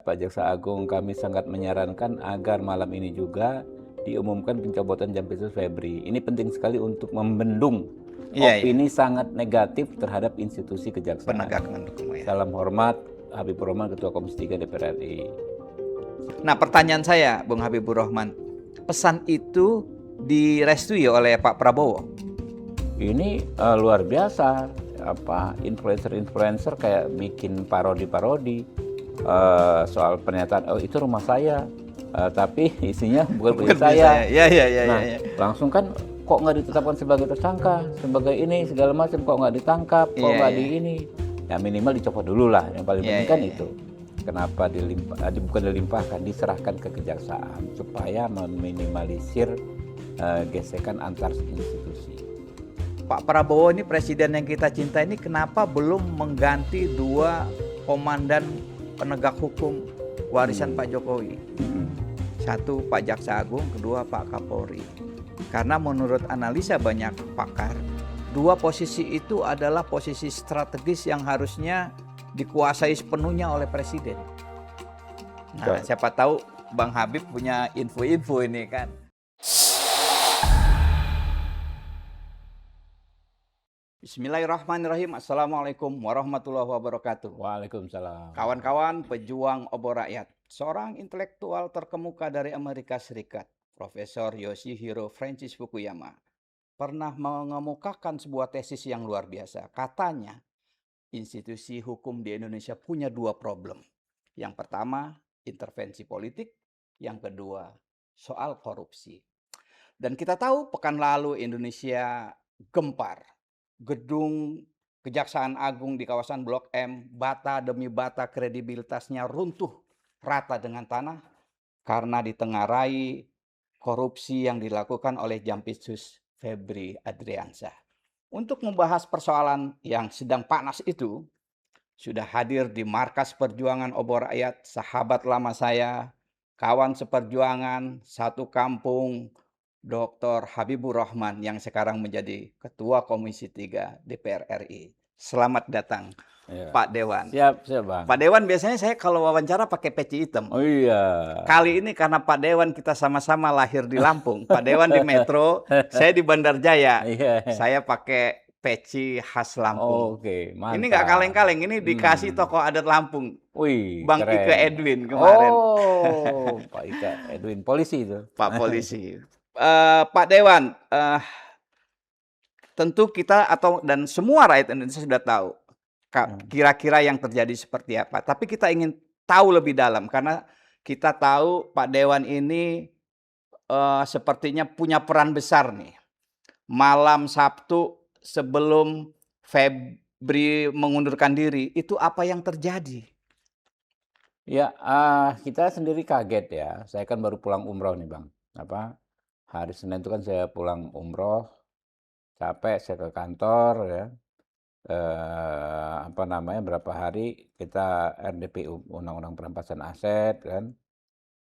Pak Jaksa Agung, kami sangat menyarankan agar malam ini juga diumumkan pencopotan Jampitsus Febri. Ini penting sekali untuk membendung Iya, iya. opini sangat negatif terhadap institusi kejaksaan. Penegakan hukum ya. Salam hormat, Habibur Rahman, Ketua Komisi 3 DPR RI. Nah, pertanyaan saya, Bung Habibur Rahman, pesan itu direstui oleh Pak Prabowo? Ini luar biasa, influencer kayak bikin parodi soal pernyataan, oh itu rumah saya, tapi isinya bukan punya saya. Ya. Nah, langsung kan kok nggak ditetapkan sebagai tersangka, sebagai ini segala macam, kok nggak ditangkap, kok nggak di ini, ya minimal dicopot dulu lah. Yang paling penting kan itu. Kenapa bukan dilimpahkan, diserahkan ke kejaksaan supaya meminimalisir gesekan antar institusi. Pak Prabowo ini presiden yang kita cinta ini kenapa belum mengganti 2 komandan penegak hukum warisan Pak Jokowi? Satu Pak Jaksa Agung, kedua Pak Kapolri. Karena menurut analisa banyak pakar, 2 posisi itu adalah posisi strategis yang harusnya dikuasai sepenuhnya oleh presiden. Nah, siapa tahu Bang Habib punya info-info ini kan. Bismillahirrahmanirrahim. Assalamualaikum warahmatullahi wabarakatuh. Waalaikumsalam. Kawan-kawan pejuang obor rakyat, seorang intelektual terkemuka dari Amerika Serikat, Profesor Yoshihiro Francis Fukuyama, pernah mengemukakan sebuah tesis yang luar biasa. Katanya, institusi hukum di Indonesia punya 2 problem. Yang pertama, intervensi politik. Yang kedua, soal korupsi. Dan kita tahu pekan lalu Indonesia gempar. Gedung Kejaksaan Agung di kawasan Blok M, bata demi bata kredibilitasnya runtuh rata dengan tanah karena ditengarai korupsi yang dilakukan oleh Jampitsus Febri Adriansyah. Untuk membahas persoalan yang sedang panas itu, sudah hadir di Markas Perjuangan Obor Rakyat, sahabat lama saya, kawan seperjuangan, satu kampung, Dr. Habibur Rahman yang sekarang menjadi Ketua Komisi 3 DPR RI. Selamat datang, Pak Dewan. Siap, Bang. Pak Dewan biasanya saya kalau wawancara pakai peci hitam. Oh iya. Kali ini karena Pak Dewan kita sama-sama lahir di Lampung. Pak Dewan di Metro, saya di Bandar Jaya. Saya pakai peci khas Lampung. Oke, mantap. Ini nggak kaleng-kaleng, ini dikasih tokoh adat Lampung. Wih, Bang keren. Ike Edwin kemarin. Oh, Pak Ike Edwin, polisi itu. Pak polisi. Pak Dewan, tentu kita dan semua rakyat Indonesia sudah tahu kira-kira yang terjadi seperti apa. Tapi kita ingin tahu lebih dalam karena kita tahu Pak Dewan ini sepertinya punya peran besar nih. Malam Sabtu sebelum Febri mengundurkan diri, itu apa yang terjadi? Ya, kita sendiri kaget ya. Saya kan baru pulang umroh nih, Bang. Hari Senin itu kan saya pulang umroh, capek, saya ke kantor ya. Berapa hari kita RDPU, Undang-Undang Perampasan Aset kan.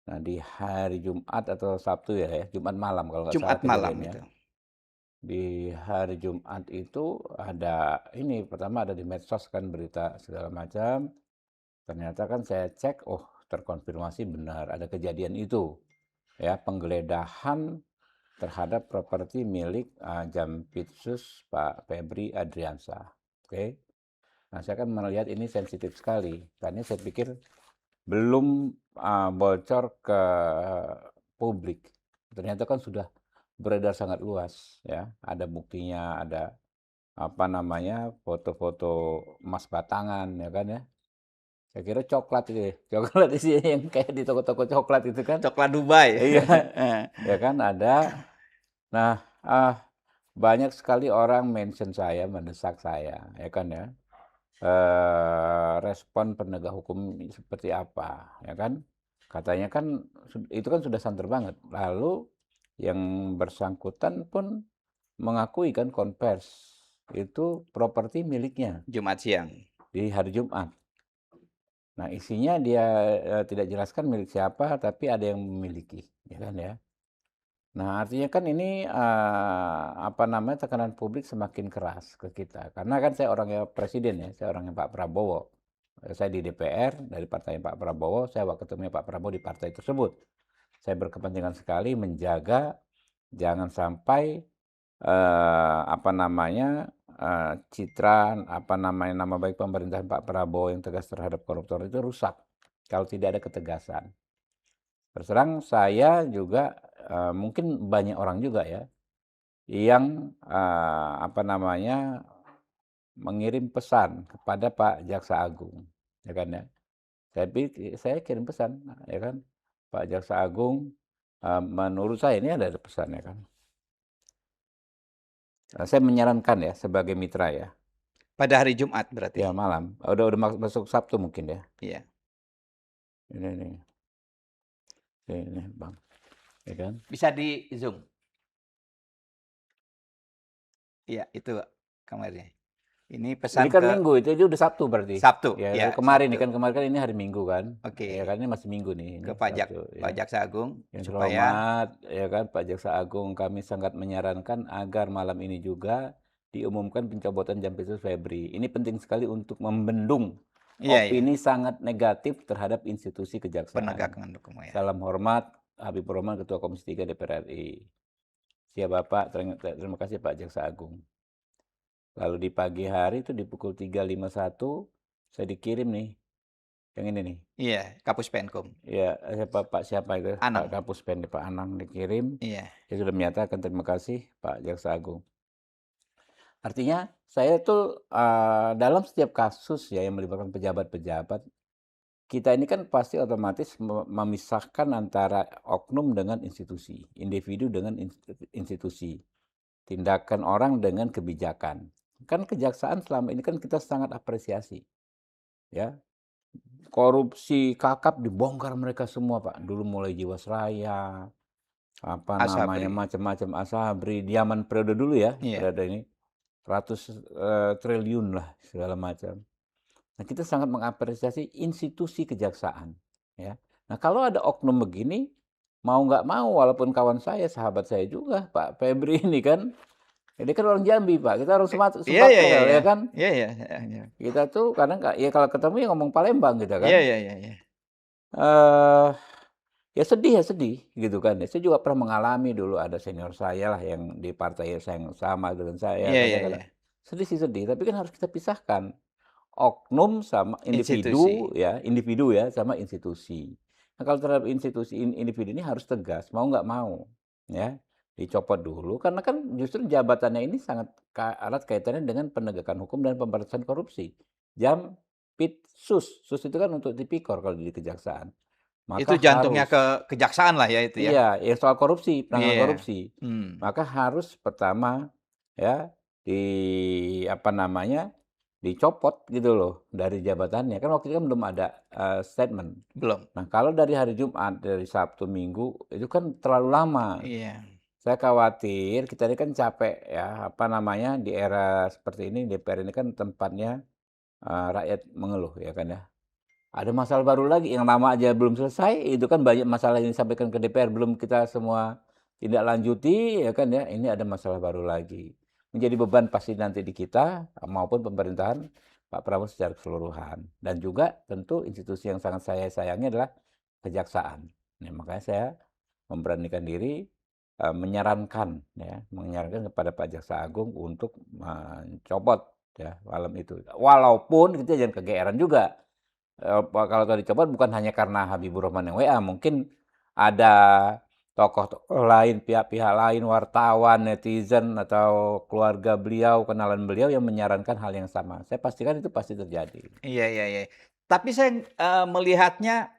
Nah, di hari Jumat atau Sabtu ya, Jumat malam kalau nggak salah Jumat malam kejadiannya. itu. Di hari Jumat itu ada pertama ada di medsos kan berita segala macam. Ternyata kan saya cek, terkonfirmasi benar ada kejadian itu. Ya, penggeledahan terhadap properti milik Jampitsus Pak Febri Adriansyah. Oke. Nah, saya kan melihat ini sensitif sekali karena saya pikir belum bocor ke publik. Ternyata kan sudah beredar sangat luas ya. Ada buktinya, ada foto-foto emas batangan ya kan ya. Saya kira coklat itu ya. Coklat isinya yang kayak di toko-toko coklat itu kan. Coklat Dubai. Iya. Ya kan ada. Nah, banyak sekali orang mention saya, mendesak saya, ya kan ya. Respon penegak hukum seperti apa, ya kan? Katanya kan itu kan sudah santer banget. Lalu yang bersangkutan pun mengakui kan konvers itu properti miliknya Jumat siang. di hari Jumat. Nah, isinya dia tidak jelaskan milik siapa, tapi ada yang memiliki, ya kan ya. Nah, artinya kan ini tekanan publik semakin keras ke kita. Karena kan saya orangnya presiden ya, saya orangnya Pak Prabowo. Saya di DPR dari partai Pak Prabowo, saya ketemunya Pak Prabowo di partai tersebut. Saya berkepentingan sekali menjaga jangan sampai apa namanya, citra, apa namanya, nama baik pemerintahan Pak Prabowo yang tegas terhadap koruptor itu rusak kalau tidak ada ketegasan. Terus terang saya juga, mungkin banyak orang juga ya yang, apa namanya, mengirim pesan kepada Pak Jaksa Agung, ya kan ya. Saya kirim pesan, ya kan, Pak Jaksa Agung, menurut saya ini ada pesan ya kan. Saya menyarankan ya sebagai mitra ya. Pada hari Jumat berarti? Ya malam, udah masuk Sabtu mungkin ya. Iya. Ini nih, ini Bang, ya kan. Bisa di Zoom? Iya, itu kamarnya. Ini Ini pesan kan ke Minggu, itu udah Sabtu berarti. Sabtu, Ya ya kemarin Sabtu. nih kan, kemarin kan ini hari Minggu kan. Ya Oke, kan ini masih Minggu nih, ini ke Sabtu Pak ya. Jaksa Agung Yang supaya terhormat, ya kan Pak Jaksa Agung, kami sangat menyarankan agar malam ini juga diumumkan pencopotan Jampitsus Febri. Ini penting sekali untuk membendung iya ya, opini sangat negatif terhadap institusi kejaksaan. penegakan hukum ya. Salam hormat, Habibur Rahman, Ketua Komisi 3 DPR RI. Siap Bapak, terima kasih Pak Jaksa Agung. Lalu di pagi hari itu di pukul 3.51 saya dikirim nih, yang ini nih. Iya, Kapus Penkum. Ya, siapa itu? Pak Anang. Kapus Pen, Pak Anang dikirim. Iya. Dia sudah menyatakan terima kasih Pak Jaksa Agung. Artinya saya tuh dalam setiap kasus ya yang melibatkan pejabat-pejabat, kita ini kan pasti otomatis memisahkan antara oknum dengan institusi, individu dengan institusi, tindakan orang dengan kebijakan. Kan kejaksaan selama ini kan kita sangat apresiasi, ya. Korupsi kakap dibongkar mereka semua, Pak. Dulu mulai Jiwasraya, apa namanya, Asabri. macam-macam, Asabri, zaman periode dulu ya, Iya. periode ini, ratus triliun lah segala macam. Nah, kita sangat mengapresiasi institusi kejaksaan, ya. Nah, kalau ada oknum begini, mau nggak mau, walaupun kawan saya, sahabat saya juga, Pak Febri ini kan, ini kan orang Jambi, Pak, kita orang Iya iya iya Sumatera, iya. ya kan. Iya iya iya. Kita tuh kadang ya kalau ketemu ya ngomong Palembang kita kan. Iya iya iya iya. Eh ya sedih gitu kan. Saya juga pernah mengalami dulu ada senior saya lah yang di partai yang sama dengan saya Iya iya iya. kadang-kadang. Sedih sih sedih, tapi kan harus kita pisahkan. Oknum sama individu Institusi. ya, sama institusi. Nah, kalau terhadap institusi individu ini harus tegas, mau nggak mau, ya. Dicopot dulu karena kan justru jabatannya ini sangat erat kaitannya dengan penegakan hukum dan pemberantasan korupsi. Jampitsus, sus itu kan untuk tipikor kalau di kejaksaan. Itu Maka jantungnya harus kejaksaan lah ya itu ya? iya, yang soal korupsi, penanganan Iya. korupsi. Hmm. Maka harus pertama ya di apa namanya, dicopot gitu loh dari jabatannya. Kan waktu itu kan belum ada statement. Belum? Nah, kalau dari hari Jumat, dari Sabtu, Minggu itu kan terlalu lama. Iya. Saya khawatir kita ini kan capek ya, apa namanya, di era seperti ini DPR ini kan tempatnya rakyat mengeluh ya kan ya. Ada masalah baru lagi, yang lama aja belum selesai, itu kan banyak masalah yang disampaikan ke DPR, belum kita semua tidak lanjuti, ya kan ya, ini ada masalah baru lagi. Menjadi beban pasti nanti di kita, maupun pemerintahan Pak Prabowo secara keseluruhan. Dan juga tentu institusi yang sangat saya sayangi adalah kejaksaan. Nah, makanya saya memberanikan diri, menyarankan kepada Pak Jaksa Agung untuk mencopot ya malam itu. Walaupun kita jangan kegeeran juga. Kalau tadi dicopot bukan hanya karena Habibur Rahman yang WA, mungkin ada tokoh-tokoh lain, pihak-pihak lain, wartawan, netizen, atau keluarga beliau, kenalan beliau yang menyarankan hal yang sama. Saya pastikan itu pasti terjadi. Iya iya iya. Tapi saya, melihatnya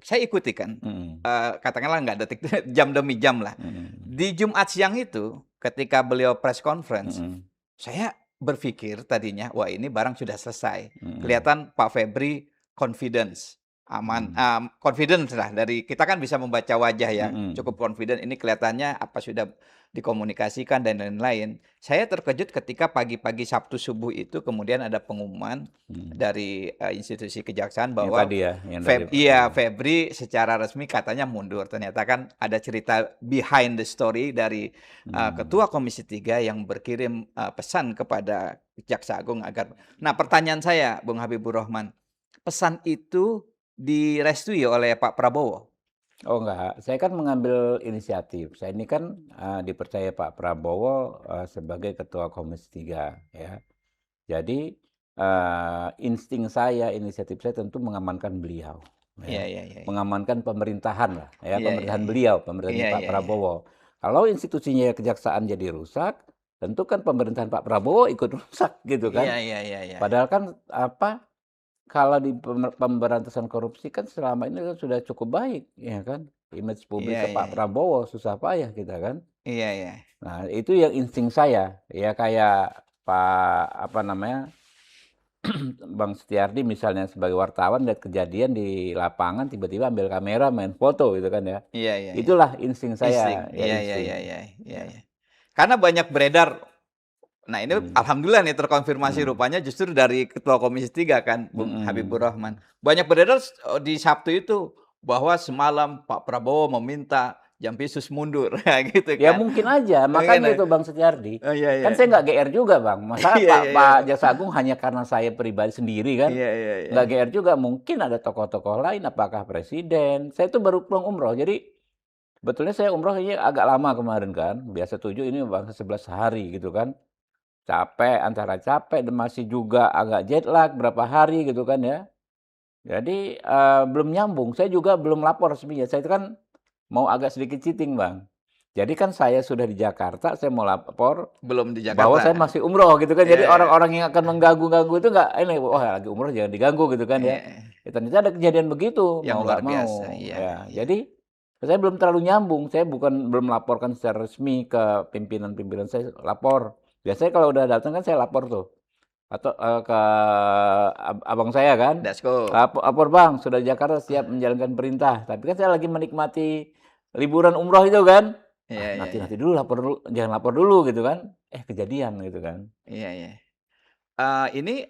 saya ikuti kan, Mhm, katakanlah nggak detik jam demi jam lah. mhm, Di Jumat siang itu, ketika beliau press conference, mhm, saya berpikir tadinya, wah ini barang sudah selesai. mhm, Kelihatan Pak Febri confidence, aman, mhm, confidence lah dari kita kan bisa membaca wajah ya, mhm, cukup confident ini kelihatannya apa sudah dikomunikasikan dan lain-lain. Saya terkejut ketika pagi-pagi Sabtu subuh itu kemudian ada pengumuman mhm. dari, institusi kejaksaan Yang bahwa tadi ya, yang dari Febri secara resmi katanya mundur. Ternyata kan ada cerita behind the story dari, mhm, Ketua Komisi 3 yang berkirim, pesan kepada Jaksa Agung agar nah pertanyaan saya Bung Habibur Rahman, pesan itu direstui oleh Pak Prabowo? Oh enggak, saya kan mengambil inisiatif. Saya ini kan, dipercaya Pak Prabowo, sebagai Ketua Komisi 3 ya. Jadi, insting saya, inisiatif saya tentu mengamankan beliau, Iya ya. iya iya iya. Mengamankan pemerintahan lah ya, Iya iya pemerintahan iya. beliau, pemerintahannya Iya Pak iya iya. Prabowo. Kalau institusinya kejaksaan jadi rusak, tentu kan pemerintahan Pak Prabowo ikut rusak gitu Iya kan. iya iya iya. Padahal kan apa, kalau di pemberantasan korupsi kan selama ini kan sudah cukup baik, ya kan. Image publik Iya ke iya Pak iya. Prabowo susah payah kita kan. Iya iya. Nah, itu yang insting saya, ya kayak Pak apa namanya, Bang Setiardi misalnya sebagai wartawan lihat kejadian di lapangan tiba-tiba ambil kamera main foto gitu kan ya. Iya iya iya. Itulah insting Insting. saya, ya Iya iya iya insting. iya. Iya Ya, iya. Karena banyak beredar. Nah, ini mhm, alhamdulillah nih terkonfirmasi mhm, rupanya justru dari Ketua Komisi 3 kan, Bung Habibur mhm. Rahman. Banyak beredar di Sabtu itu bahwa semalam Pak Prabowo meminta Jampitsus mundur, gitu Ya kan. mungkin aja, Mungkin makanya itu Bang Setiardi. oh, iya iya. Kan saya nggak GR juga Bang, masa Iya Pak iya iya. Pak Jaksa Agung hanya karena saya pribadi sendiri kan, Iya iya iya. nggak GR juga, mungkin ada tokoh-tokoh lain, apakah presiden. Saya itu baru pulang umroh, jadi sebetulnya saya umroh ini agak lama kemarin kan, biasa 7 ini Bang 11 hari gitu kan. Capek, antara capek dan masih juga agak jet lag berapa hari gitu kan ya. Jadi, belum nyambung, saya juga belum lapor resminya, saya itu kan mau agak sedikit cheating Bang. Jadi kan saya sudah di Jakarta, saya mau lapor Belum di bahwa Jakarta. saya masih umroh gitu kan, Iya jadi iya. orang-orang yang akan mengganggu-ganggu itu nggak ini, "Wah lagi umroh jangan diganggu," gitu kan ya. Iya. Ya ternyata ada kejadian begitu, Yang mau luar nggak biasa. mau, Iya ya. iya. Jadi, saya belum terlalu nyambung, saya belum laporkan secara resmi ke pimpinan-pimpinan saya, lapor. Biasanya kalau udah datang kan saya lapor tuh, atau, ke abang saya kan, Dasko. "Lapor Bang, sudah di Jakarta siap menjalankan perintah." Tapi kan saya lagi menikmati liburan umroh itu kan. Iya "Ah, iya iya. nanti dulu, lapor dulu, jangan lapor dulu," gitu kan. Kejadian gitu kan. Iya iya. Ini,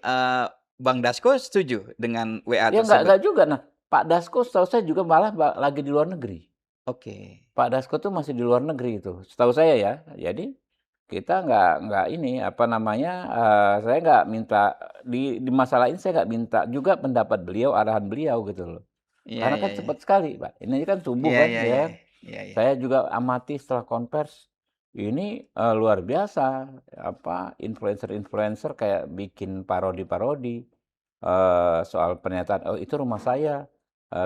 Bang Dasko setuju dengan WA Ya tersebut? nggak juga. Nah, Pak Dasko setahu saya juga malah lagi di luar negeri. Oke. Pak Dasko tuh masih di luar negeri itu, setahu saya ya. Jadi, kita nggak ini, apa namanya, saya nggak minta di masalah ini saya nggak minta juga pendapat beliau, arahan beliau gitu loh. Iya Karena iya kan iya. cepat sekali, Pak. Ini kan subuh Iya kan, iya iya. ya kan. Iya iya. Saya juga amati setelah konvers, ini, luar biasa, apa, influencer-influencer kayak bikin parodi-parodi, soal pernyataan, "Oh itu rumah saya,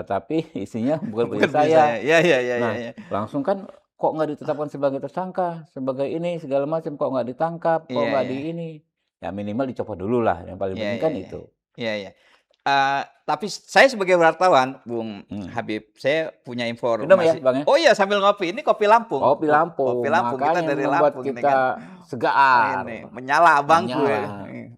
tapi isinya bukan punya Bukan punya saya." saya. Iya iya iya iya Nah, iya. langsung kan, "Kok nggak ditetapkan sebagai tersangka, sebagai ini, segala macam, kok nggak ditangkap, kok Iya nggak iya. di ini." Ya minimal dicopot dulu lah, yang paling Iya penting iya kan iya. itu. Iya iya. Tapi saya sebagai wartawan, Bung Mhm. Habib, saya punya Minum ya, informasi Bang, ya? oh iya sambil ngopi, ini kopi Lampung, Kopi Kopi Lampung, Lampung, kita makanya dari membuat Lampung ini kan. kita segar, Ini, menyala abangku ya. menyala.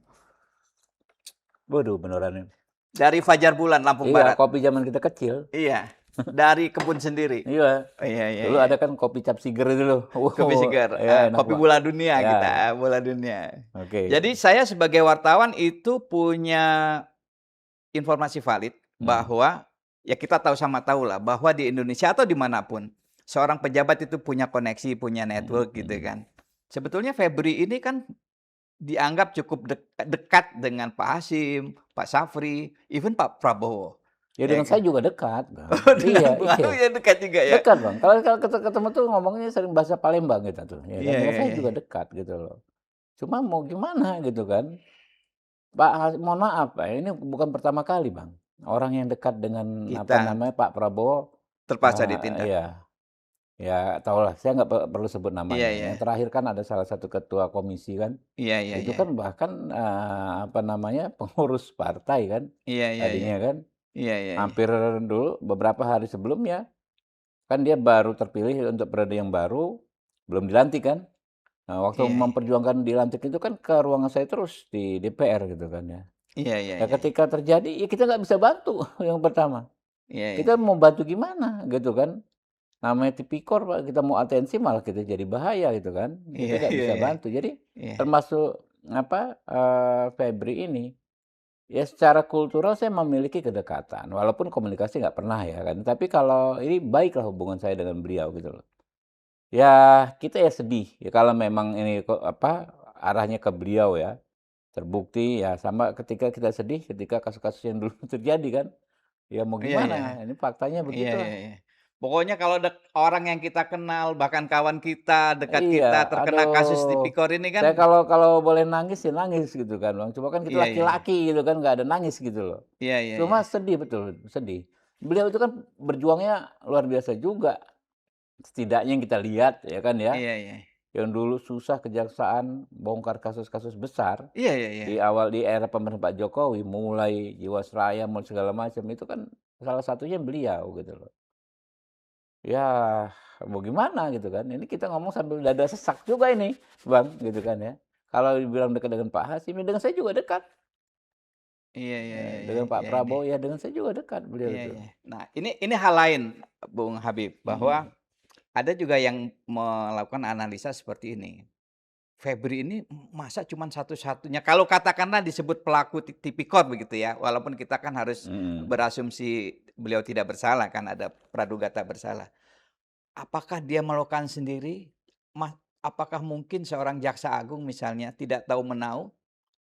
Waduh beneran ini. Dari Fajar Bulan, Lampung Iya, Barat. kopi zaman kita kecil. Iya, dari kebun sendiri. Iya, Oh, iya iya dulu iya. ada kan kopi cap seger itu loh. Kopi segar, Iya enak kopi Pak. bola dunia Ya, kita, bola dunia. oke. Jadi saya sebagai wartawan itu punya informasi valid Mhm, bahwa, ya kita tahu sama tahu lah bahwa di Indonesia atau dimanapun, seorang pejabat itu punya koneksi, punya mhm network gitu mhm. kan. Sebetulnya Febri ini kan dianggap cukup dekat dengan Pak Hasyim, Pak Safri, even Pak Prabowo, Ya ya dengan kan. saya juga dekat, Bang. Oh, dengan Iya Bung iya, Ahu ya dekat juga ya? dekat Bang. Kalau kalau ketemu tuh ngomongnya sering bahasa Palembang kita tuh, ya kan. Iya Dengan iya saya iya juga iya. dekat gitu loh. Cuma mau gimana gitu kan. Mohon maaf Pak, ini bukan pertama kali Bang, orang yang dekat dengan apa Kita namanya, Pak Prabowo, terpaksa ditindak. iya. Ya tahulah, saya nggak perlu sebut Iya namanya. iya. Yang terakhir kan ada salah satu ketua komisi kan, Iya iya itu iya. kan bahkan, apa namanya, pengurus partai kan, Iya iya iya. tadinya kan. Iya iya iya. Hampir dulu beberapa hari sebelumnya, kan dia baru terpilih untuk periode yang baru, belum dilantik kan. Nah, waktu Iya iya. memperjuangkan dilantik itu kan ke ruangan saya terus di DPR gitu kan ya. Iya iya Ya iya. ketika terjadi, ya kita nggak bisa bantu yang pertama. Iya iya. Kita mau bantu gimana gitu kan. Namanya tipikor Pak, kita mau atensi malah kita jadi bahaya gitu kan. Iya Kita nggak iya bisa iya. bantu. Jadi Iya. termasuk apa, Febri ini, ya secara kultural saya memiliki kedekatan, walaupun komunikasi nggak pernah ya kan. Tapi kalau ini baiklah hubungan saya dengan beliau gitu loh. Ya kita ya sedih, ya kalau memang ini kok apa, arahnya ke beliau ya. terbukti, ya sama ketika kita sedih ketika kasus-kasus yang dulu terjadi kan, ya mau Iya iya. gimana, ini faktanya Iya iya begitulah. iya. Pokoknya kalau orang yang kita kenal, bahkan kawan kita, dekat Iya, kita terkena kasus aduh, tipikor ini kan saya kalau kalau boleh nangis ya nangis gitu kan Bang, cuma kan kita iya iya iya. laki-laki gitu kan, nggak ada nangis gitu loh. Iya iya Cuma iya. sedih betul, sedih. Beliau itu kan berjuangnya luar biasa juga, setidaknya yang kita lihat ya kan ya, Iya iya. yang dulu susah kejaksaan bongkar kasus-kasus besar, Iya iya iya. di awal di era pemerintahan Pak Jokowi, mulai Jiwasraya, mulai segala macam, itu kan salah satunya beliau gitu loh. Ya, mau gimana gitu kan, ini kita ngomong sambil dada sesak juga ini, Bang, gitu kan ya. Kalau dibilang dekat dengan Pak Hasim, ya dengan saya juga dekat, Iya iya iya iya. dengan Pak Iya ini. Prabowo, ya dengan saya juga dekat beliau Iya itu. iya. Nah, ini hal lain, Bung Habib, bahwa Mhm, ada juga yang melakukan analisa seperti ini. Febri ini masa cuman satu-satunya kalau katakanlah disebut pelaku tipikor begitu ya, walaupun kita kan harus mhm. berasumsi beliau tidak bersalah kan, ada praduga tak bersalah. Apakah dia melakukan sendiri? Apakah mungkin seorang jaksa agung misalnya tidak tahu menahu,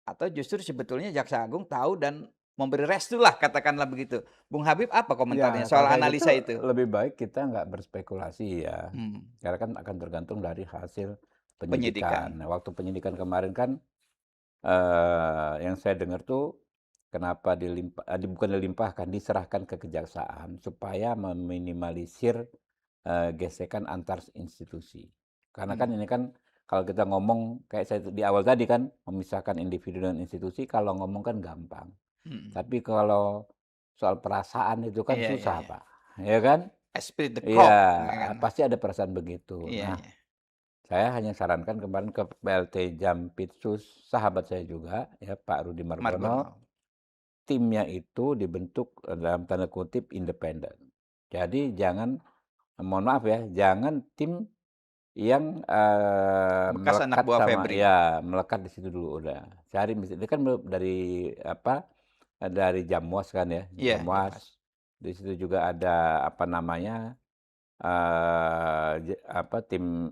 atau justru sebetulnya jaksa agung tahu dan memberi restulah katakanlah begitu. Bung Habib apa komentarnya Ya, soal kalau kayak gitu analisa itu? lebih baik kita nggak berspekulasi ya, Mmm, karena kan akan tergantung dari hasil penyidikan. penyidikan. Nah, waktu penyidikan kemarin kan, yang saya dengar tuh kenapa bukan dilimpahkan, diserahkan ke kejaksaan supaya meminimalisir gesekan antar institusi. Karena kan Mmm, ini kan kalau kita ngomong kayak saya di awal tadi kan, memisahkan individu dan institusi kalau ngomong kan gampang. mhm. Tapi kalau soal perasaan itu kan Iya iya susah, iya. Pak, ya kan? Esprit de Iya, corps ya kan? pasti ada perasaan begitu. Iya Nah, iya. saya hanya sarankan kemarin ke PLT Jampitsus, sahabat saya juga ya, Pak Rudi Margono, Margono. timnya itu dibentuk, dalam tanda kutip "independen". Jadi jangan, mohon maaf ya, jangan tim yang, Bekas anak melekat buah sama Febri. ya, melekat di situ dulu udah. Cari dia kan dari apa, dari Jamwas kan ya, Iya, Jamwas. Jamwas. Di situ juga ada apa namanya, tim,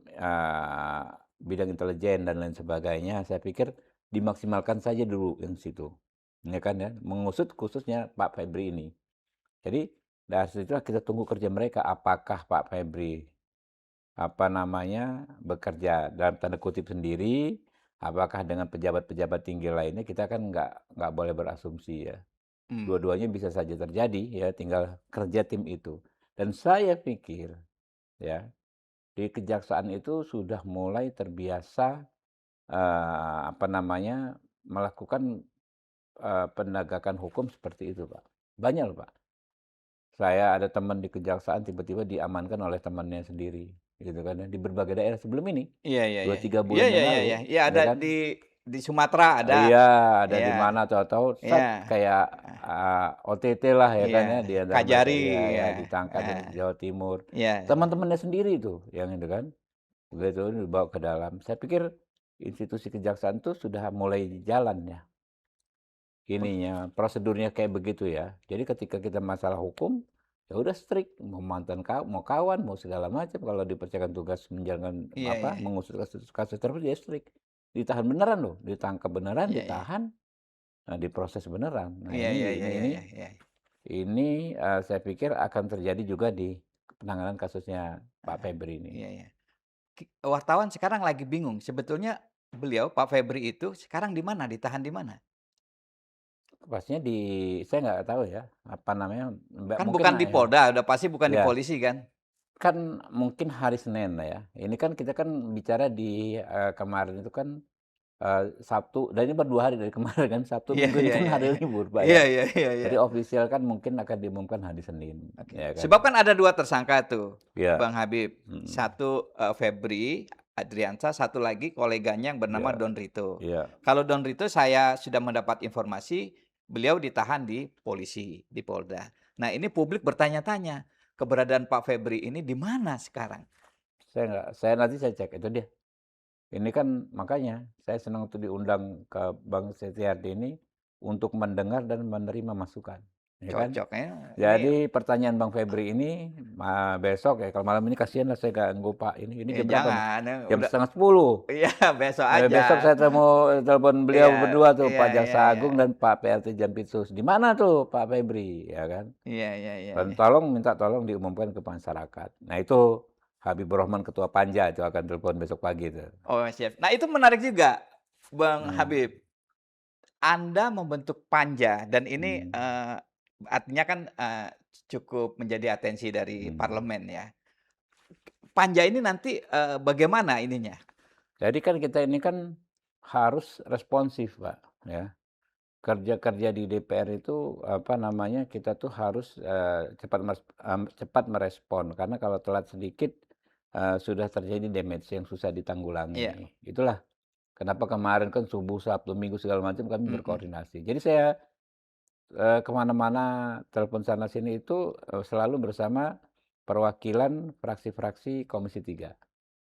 bidang intelijen dan lain sebagainya. Saya pikir dimaksimalkan saja dulu yang situ, ya kan ya, mengusut khususnya Pak Febri ini. Jadi dari situlah kita tunggu kerja mereka, apakah Pak Febri apa namanya, bekerja dalam tanda kutip sendiri, apakah dengan pejabat-pejabat tinggi lainnya, kita kan nggak boleh berasumsi ya. Mmm, Dua-duanya bisa saja terjadi ya, tinggal kerja tim itu. Dan saya pikir ya, di kejaksaan itu sudah mulai terbiasa, apa namanya, melakukan, penegakan hukum seperti itu, Pak. Banyak loh, Pak. Saya ada teman di kejaksaan tiba-tiba diamankan oleh temannya sendiri, gitu kan ya, di berbagai daerah sebelum ini, iya iya dua iya. tiga Iya bulan iya yang iya lalu, iya. Iya ya ada kan. di Sumatera ada. Iya, ada Iya di mana tahu-tahu iya, kayak, OTT lah ya iya. kan ya, di antara mereka Kajari, iya ya, ya, ditangkap di heeh, Jawa Timur. iya. Teman-temannya sendiri itu yang itu kan, begitu dibawa ke dalam. Saya pikir institusi kejaksaan itu sudah mulai jalan ya, ininya, prosedurnya kayak begitu ya. Jadi ketika kita masalah hukum, ya udah strict, mau mau kawan, mau segala macam, kalau dipercayakan tugas menjalankan Iya iya apa, mengusut kasus tersebut ya strict. Ditahan beneran loh, ditangkap beneran, iya iya. ditahan, nah diproses beneran. Nah Iya iya iya iya iya iya. saya pikir akan terjadi juga di penanganan kasusnya Pak Heeh, Febri ini. iya iya. Wartawan sekarang lagi bingung, sebetulnya beliau, Pak Febri itu sekarang di mana, ditahan di mana? Pastinya saya nggak tahu ya, apa namanya, Kan mungkin bukan di ya, Polda, udah pasti bukan di ya. polisi kan? Kan mungkin hari Senin lah ya. Ini kan kita kan bicara di, kemarin itu kan, Sabtu dan ini baru 2 hari dari kemarin kan, Sabtu, Iya Minggu ini iya kan iya hari iya. libur, Pak, Iya ya. iya iya iya. Jadi ofisial kan mungkin akan diumumkan hari Senin, Oke. ya kan. Sebab kan ada 2 tersangka tuh, Iya, Bang Habib. mhm, Satu, Febri Adriansa, satu lagi koleganya yang bernama iya Don Rito. iya. Kalau Don Rito saya sudah mendapat informasi, beliau ditahan di polisi, di Polda. Nah ini publik bertanya-tanya, keberadaan Pak Febri ini di mana sekarang? Nanti saya cek, itu dia. Ini kan makanya saya senang untuk diundang ke Bang Setiadi ini untuk mendengar dan menerima masukan. ya kan? Cocoknya ini Jadi pertanyaan Bang Febri ini, besok ya, kalau malam ini kasihan lah saya ganggu Pak ini ya jam berapa nih? jangan, Jam udah 9:30. iya besok aja. Besok saya mau telepon beliau Iya berdua tuh, iya Pak iya Jaksa iya. Agung dan Pak PLT Jampitsus. Di mana tuh Pak Febri, ya kan? Iya iya iya Dan iya. minta tolong diumumkan ke masyarakat. Nah itu Habibur Rahman Ketua Panja itu akan telepon besok pagi tuh. Oh siap. Nah itu menarik juga, Bang Hmm, Habib. Anda membentuk panja dan ini, hmm, artinya kan, cukup menjadi atensi dari hmm. parlemen ya. Panja ini nanti, bagaimana ininya? Jadi kan kita ini kan harus responsif, Pak, ya. Kerja-kerja di DPR itu, apa namanya, kita tuh harus, cepat merespon, karena kalau telat sedikit, sudah terjadi damage yang susah Iya, ditanggulangi. Itulah kenapa kemarin kan subuh, Sabtu, Minggu, segala macam kami mhm, berkoordinasi. Jadi saya, ke mana-mana, telepon sana sini itu, selalu bersama perwakilan fraksi-fraksi Komisi 3,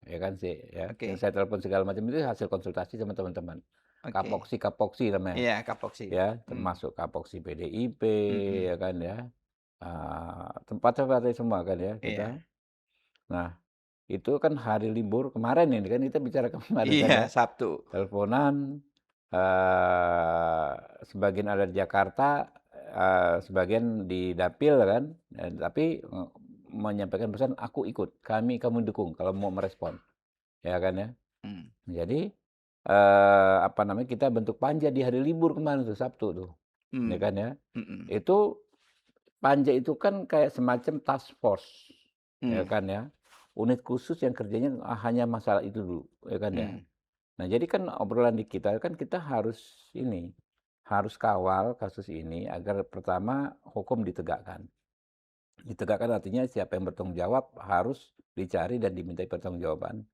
ya kan sih, ya. Yang oke saya telepon segala macam itu hasil konsultasi sama teman-teman. oke. Kapoksi namanya. Iya, kapoksi. Ya, Mmm, termasuk Kapoksi PDIP, mhm, ya kan ya, tempat-tempatnya semua kan ya kita. iya. Nah, itu kan hari libur kemarin ini kan kita bicara kemarin kan ya, Iya, Sabtu. teleponan, eee, sebagian ada di Jakarta, sebagian di dapil kan, tapi, menyampaikan pesan, "Aku ikut, kamu dukung kalau mau merespon," ya kan ya. Mmm, Jadi, apa namanya, kita bentuk panja di hari libur kemarin tuh, Sabtu tuh, ya mmm, kan ya. mhm, Itu panja itu kan kayak semacam task force, ya mmm, kan ya. Unit khusus yang kerjanya, hanya masalah itu dulu, ya kan ya. mmm, Nah, jadi kan obrolan di kita kan kita harus ini, harus kawal kasus ini agar pertama hukum ditegakkan. Ditegakkan artinya siapa yang bertanggung jawab harus dicari dan dimintai pertanggungjawaban.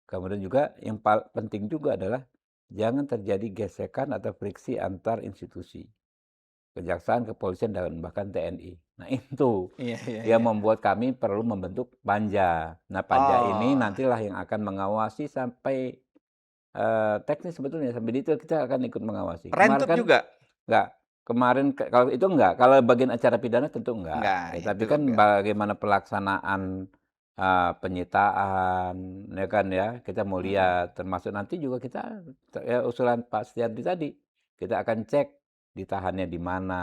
Kemudian juga yang penting juga adalah jangan terjadi gesekan atau friksi antar institusi. Kejaksaan, kepolisian, dan bahkan TNI. Nah itu iya iya yang iya. membuat kami perlu membentuk panja. Nah panja ini Oh, nantilah yang akan mengawasi sampai, teknis sebetulnya, sampai detail kita akan ikut mengawasi. Kemarin rentut kan juga? enggak, kemarin kalau itu enggak, kalau bagian acara pidana tentu enggak. Enggak, Ya itu tapi kan biar bagaimana pelaksanaan, penyitaan, ya kan ya, kita mau mhm, lihat, termasuk nanti juga kita ya usulan Pak Setiadi tadi, kita akan cek ditahannya di mana,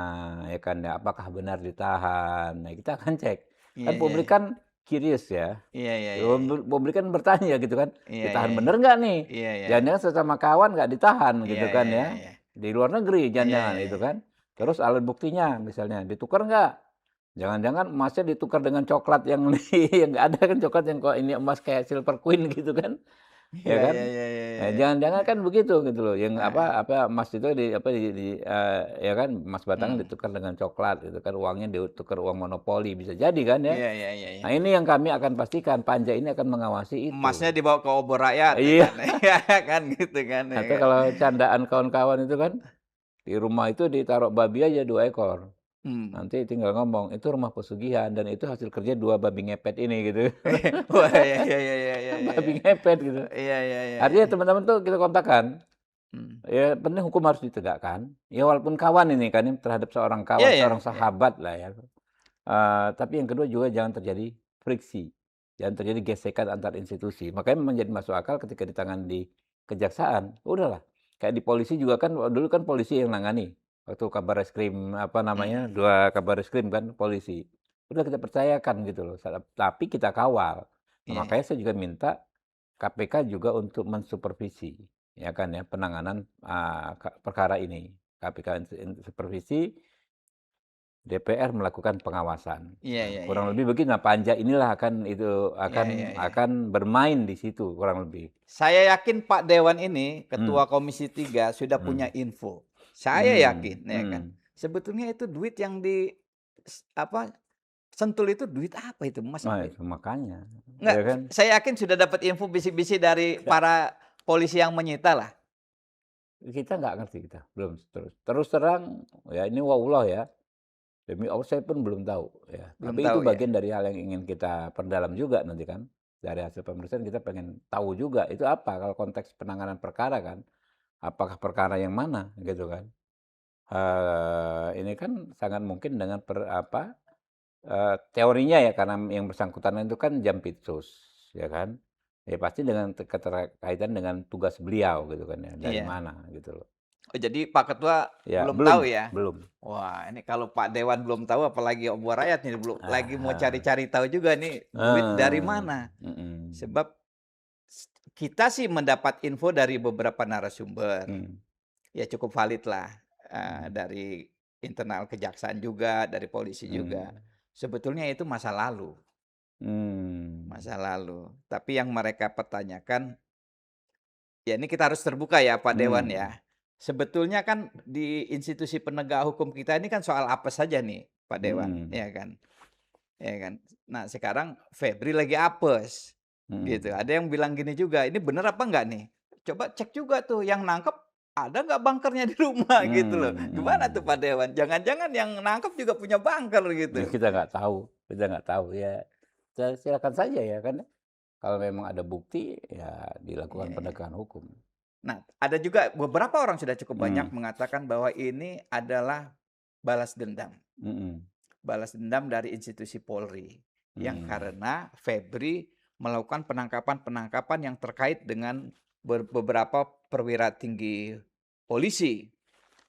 ya kan ya, apakah benar ditahan. Nah, kita akan cek. iya Kan iya publik kan curious ya, iya iya iya iya publik kan bertanya gitu kan, iya iya "Ditahan iya bener nggak nih? iya iya Jangan-jangan sesama kawan nggak ditahan?" iya Gitu iya kan iya ya. iya Di luar negeri iya jangan-jangan iya itu iya. kan. Terus alat buktinya misalnya, "Ditukar nggak? Jangan-jangan emasnya ditukar dengan coklat yang yang nggak ada kan coklat yang kok ini emas kayak Silver Queen gitu kan." Ya Iya iya kan? iya iya iya iya. Jangan-jangan kan begitu gitu loh, yang Heeh, emas itu ya kan, emas batangan mhm. ditukar dengan coklat gitu kan, uangnya ditukar uang monopoli, bisa jadi kan ya. Iya iya iya iya. Nah ini yang kami akan pastikan, panja ini akan mengawasi Emasnya itu. dibawa ke obor rakyat ya Iya, kan? Iya kan gitu kan ya atau kan? kalau candaan kawan-kawan itu kan, di rumah itu ditaruh babi aja 2 ekor, Mmm. nanti tinggal ngomong, "Itu rumah pesugihan dan itu hasil kerja 2 babi ngepet ini," gitu. Wah, iya iya iya iya iya iya Babi iya. ngepet gitu. Iya iya iya Artinya iya. teman-teman tuh kita kontakkan. Mmm. Ya, penting hukum harus ditegakkan. Ya, walaupun kawan ini kan, ya, terhadap seorang Iya kawan, iya seorang iya. sahabat lah ya. Tapi yang kedua juga jangan terjadi friksi, jangan terjadi gesekan antar institusi. Makanya menjadi masuk akal ketika ditangani di kejaksaan, udahlah. Kayak di polisi juga kan, dulu kan polisi yang nangani. Waktu kabar reskrim, apa namanya, Mhm. 2 kabar reskrim kan polisi. Udah kita percayakan gitu loh, tapi kita kawal. Nah, Iya makanya iya. saya juga minta KPK juga untuk mensupervisi, ya kan ya, penanganan, perkara ini. KPK supervisi, DPR melakukan pengawasan. Iya Nah, iya iya kurang iya. lebih begini, nah panja inilah Iya iya iya. akan bermain di situ kurang lebih. Saya yakin Pak Dewan ini, Mmm, Ketua Komisi 3 sudah punya mhm, info. Saya yakin ya kan. mhm. Sebetulnya itu duit yang apa, sentul itu duit apa itu, Mas, Nah apa itu? itu makanya, Enggak, ya kan? saya yakin sudah dapat info bisik-bisik dari Ya, para polisi yang menyita lah. kita nggak ngerti kita, belum terus terang ya ini wallah ya, demi Allah saya pun belum tahu ya, Belum tapi itu tahu ya? bagian dari hal yang ingin kita perdalam juga nanti kan. Dari hasil pemeriksaan kita pengen tahu juga itu apa kalau konteks penanganan perkara kan, apakah perkara yang mana gitu kan. Ini kan sangat mungkin dengan teorinya ya karena yang bersangkutan itu kan Jampitsus, ya kan. Ya pasti dengan keterkaitan dengan tugas beliau gitu kan ya, dari Iya. mana gitu loh. Oh, jadi Pak Ketua Ya belum tahu belum ya? belum. Wah, ini kalau Pak Dewan belum tahu apalagi obor rakyat nih belum lagi mau Ah cari-cari tahu juga nih duit dari mana. mhm, Sebab kita sih mendapat info dari beberapa narasumber. mmm, Ya cukup valid lah, mhm, dari internal kejaksaan juga, dari polisi juga. mmm, Sebetulnya itu mmm, masa lalu. Tapi yang mereka pertanyakan, ya ini kita harus terbuka ya Pak Dewan mmm, ya. Sebetulnya kan di institusi penegak hukum kita ini kan soal apa saja nih Pak Dewan, mhm, ya kan? Ya kan? Nah sekarang Febri lagi apes, gitu. mhm, Ada yang bilang gini juga, "Ini bener apa enggak nih? Coba cek juga tuh yang nangkep ada nggak bunkernya di rumah?" Gitu loh. mmm, Gimana tuh Pak mhm. Dewan? Jangan-jangan yang nangkep juga punya bunker Ya gitu? kita nggak tahu ya, silakan saja ya kan, kalau memang ada bukti ya dilakukan Iya, iya. penegakan hukum. Nah, ada juga beberapa orang sudah cukup banyak Mmm, mengatakan bahwa ini adalah balas dendam. mhm, Balas dendam dari institusi Polri, yang mhm, karena Febri melakukan penangkapan-penangkapan yang terkait dengan beberapa perwira tinggi polisi.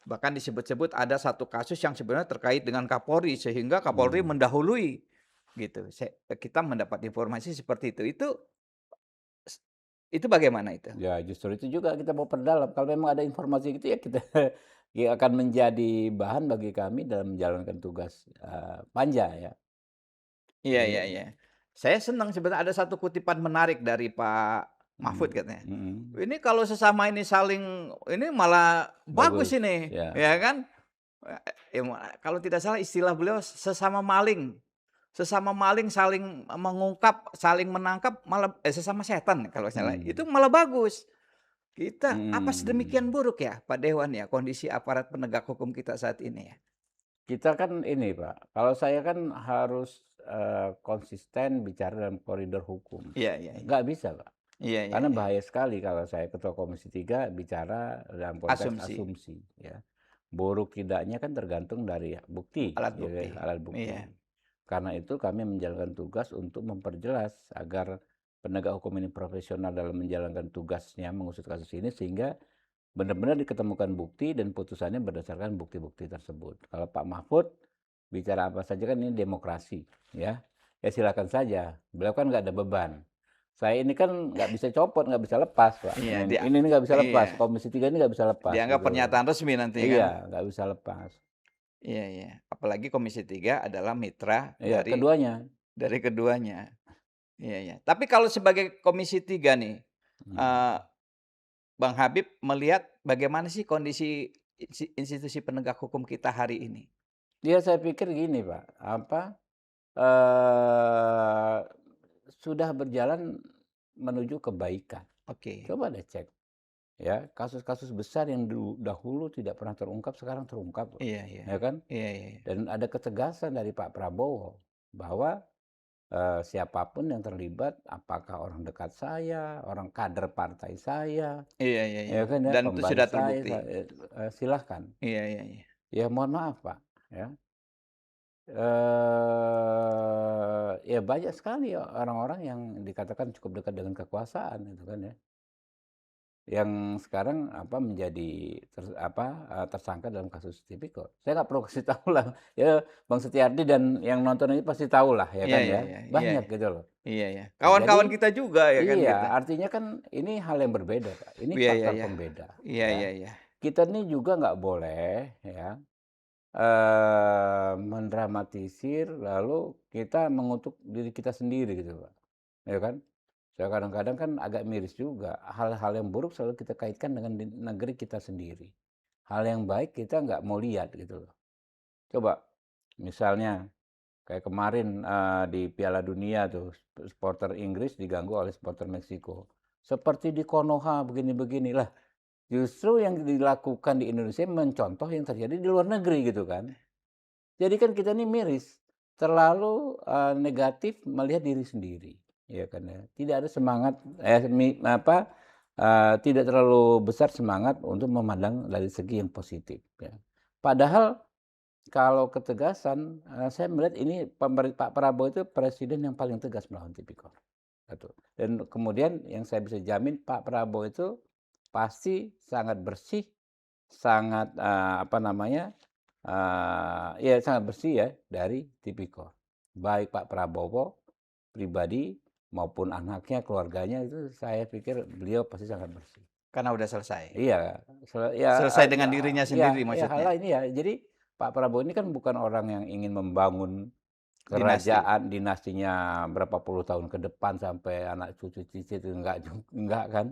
Bahkan disebut-sebut ada satu kasus yang sebenarnya terkait dengan Kapolri, sehingga Kapolri mmm. mendahului, gitu. Kita mendapat informasi seperti itu. Itu bagaimana itu? Ya justru itu juga kita mau perdalam, kalau memang ada informasi gitu ya kita ya akan menjadi bahan bagi kami dalam menjalankan tugas, panja ya. Iya, iya, Jadi iya. Saya senang sebenarnya ada satu kutipan menarik dari Pak Mahfud mhm, katanya. mhm, Ini kalau sesama ini saling ini malah bagus bagus, ini, ya, ya kan? Kalau tidak salah istilah beliau sesama maling. Sesama maling saling mengungkap, saling menangkap malah sesama setan kalau nggak salah. mhm, Itu malah bagus. Kita apa sedemikian mhm. buruk ya Pak Dewan ya kondisi aparat penegak hukum kita saat ini ya? Kita kan ini Pak, kalau saya kan harus, konsisten bicara dalam koridor hukum. Iya, iya, iya. Nggak bisa Pak, Iya, iya, karena iya. bahaya sekali kalau saya Ketua Komisi 3 bicara dalam konteks Asumsi, asumsi ya. Buruk tidaknya kan tergantung dari bukti, alat ya bukti. kan, alat Iya. bukti. Karena itu kami menjalankan tugas untuk memperjelas agar penegak hukum ini profesional dalam menjalankan tugasnya mengusut kasus ini sehingga benar-benar diketemukan bukti dan putusannya berdasarkan bukti-bukti tersebut. Kalau Pak Mahfud bicara apa saja kan ini demokrasi, ya. Ya silakan saja. Beliau kan nggak ada beban. Saya ini kan nggak bisa copot, nggak bisa lepas, Pak. Iya, Ini nggak bisa iya, lepas. Komisi 3 ini nggak bisa lepas dianggap gitu loh. pernyataan resmi nanti kan? Iya, nggak bisa lepas. Iya, iya. Apalagi Komisi 3 adalah mitra Iya, keduanya. dari keduanya. Iya, iya. Tapi kalau sebagai Komisi 3 nih, eee, Hmm. Bang Habib melihat bagaimana sih kondisi institusi penegak hukum kita hari ini? Ya saya pikir gini, Pak, eee, sudah berjalan menuju kebaikan. Oke. Coba deh cek, ya, kasus-kasus besar yang dahulu tidak pernah terungkap, sekarang terungkap loh, Iya, iya. ya kan? Iya, iya, iya. Dan ada ketegasan dari Pak Prabowo bahwa, siapa yang terlibat, apakah orang dekat saya, orang kader partai saya, Iya, iya, iya. ya kan ya, Dan itu pembantu sudah saya, terbukti. silahkan. Iya, iya, iya. Ya mohon maaf Pak, ya. Ya banyak sekali orang-orang yang dikatakan cukup dekat dengan kekuasaan gitu kan ya, yang sekarang menjadi tersangka dalam kasus tipikor. Saya nggak perlu kasih tahu lah, ya Bang Setiardi dan yang nonton ini pasti tahu lah ya Iya, kan iya, ya, iya. Iya, banyak iya. gitu loh. Iya, iya. Nah Kawan-kawan jadi kita juga ya kan kita. iya, artinya kan ini hal yang berbeda Pak, ini Iya, iya, faktor iya. pembeda Iya, ya. iya, iya. Kita ini juga nggak boleh ya, mendramatisir lalu kita mengutuk diri kita sendiri gitu, Pak, ya kan. Ya kadang-kadang kan agak miris juga, hal-hal yang buruk selalu kita kaitkan dengan negeri kita sendiri. Hal yang baik kita nggak mau lihat gitu loh. Coba misalnya kayak kemarin, di Piala Dunia tuh supporter Inggris diganggu oleh supporter Meksiko. Seperti di Konoha begini-begini. Lah, justru yang dilakukan di Indonesia mencontoh yang terjadi di luar negeri gitu kan. Jadi kan kita ini miris, terlalu, negatif melihat diri sendiri, ya kan ya. Tidak ada semangat tidak terlalu besar semangat untuk memandang dari segi yang positif ya. Padahal kalau ketegasan, saya melihat ini Pak Prabowo itu presiden yang paling tegas melawan tipikor, satu. Dan kemudian yang saya bisa jamin Pak Prabowo itu pasti sangat bersih, sangat, apa namanya, ya sangat bersih ya dari tipikor. Baik Pak Prabowo pribadi maupun anaknya, keluarganya itu saya pikir beliau pasti sangat bersih. Karena udah selesai. Iya, ya, Selesai dengan dirinya iya sendiri iya maksudnya? hal ini ya. Jadi Pak Prabowo ini kan bukan orang yang ingin membangun Dinasti? kerajaan dinastinya berapa puluh tahun ke depan sampai anak cucu cicit itu enggak kan,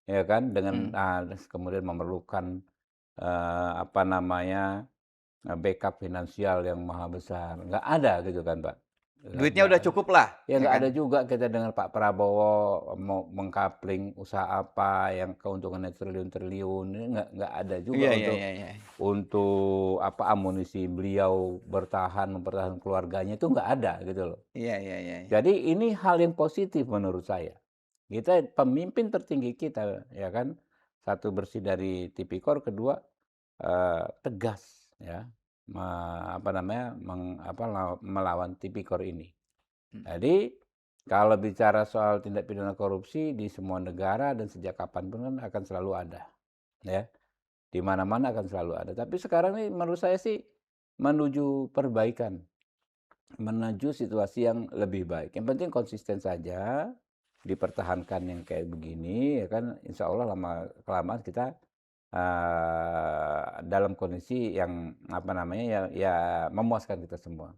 ya kan, dengan, Mhm. kemudian memerlukan, apa namanya, backup finansial yang maha besar, nggak ada gitu kan, Pak. Duitnya udah cukup lah, Ya ya nggak kan? ada juga kita dengar Pak Prabowo mau mengkapling usaha apa yang keuntungannya triliun-triliun, ini nggak ada juga Iya iya untuk iya iya. apa, amunisi beliau bertahan, mempertahankan keluarganya itu nggak ada gitu loh. Iya iya iya iya. Jadi ini hal yang positif menurut saya. Kita pemimpin tertinggi kita, ya kan, satu bersih dari tipikor, kedua, tegas ya, apa namanya, melawan tipikor ini. Mhm. Jadi, kalau bicara soal tindak pidana korupsi di semua negara dan sejak kapan pun kan akan selalu ada, ya. Di mana-mana akan selalu ada. Tapi sekarang ini menurut saya sih menuju perbaikan, menuju situasi yang lebih baik. Yang penting konsisten saja, dipertahankan yang kayak begini, ya kan, insya Allah lama-kelamaan kita dalam kondisi yang, apa namanya, ya ya memuaskan kita semua.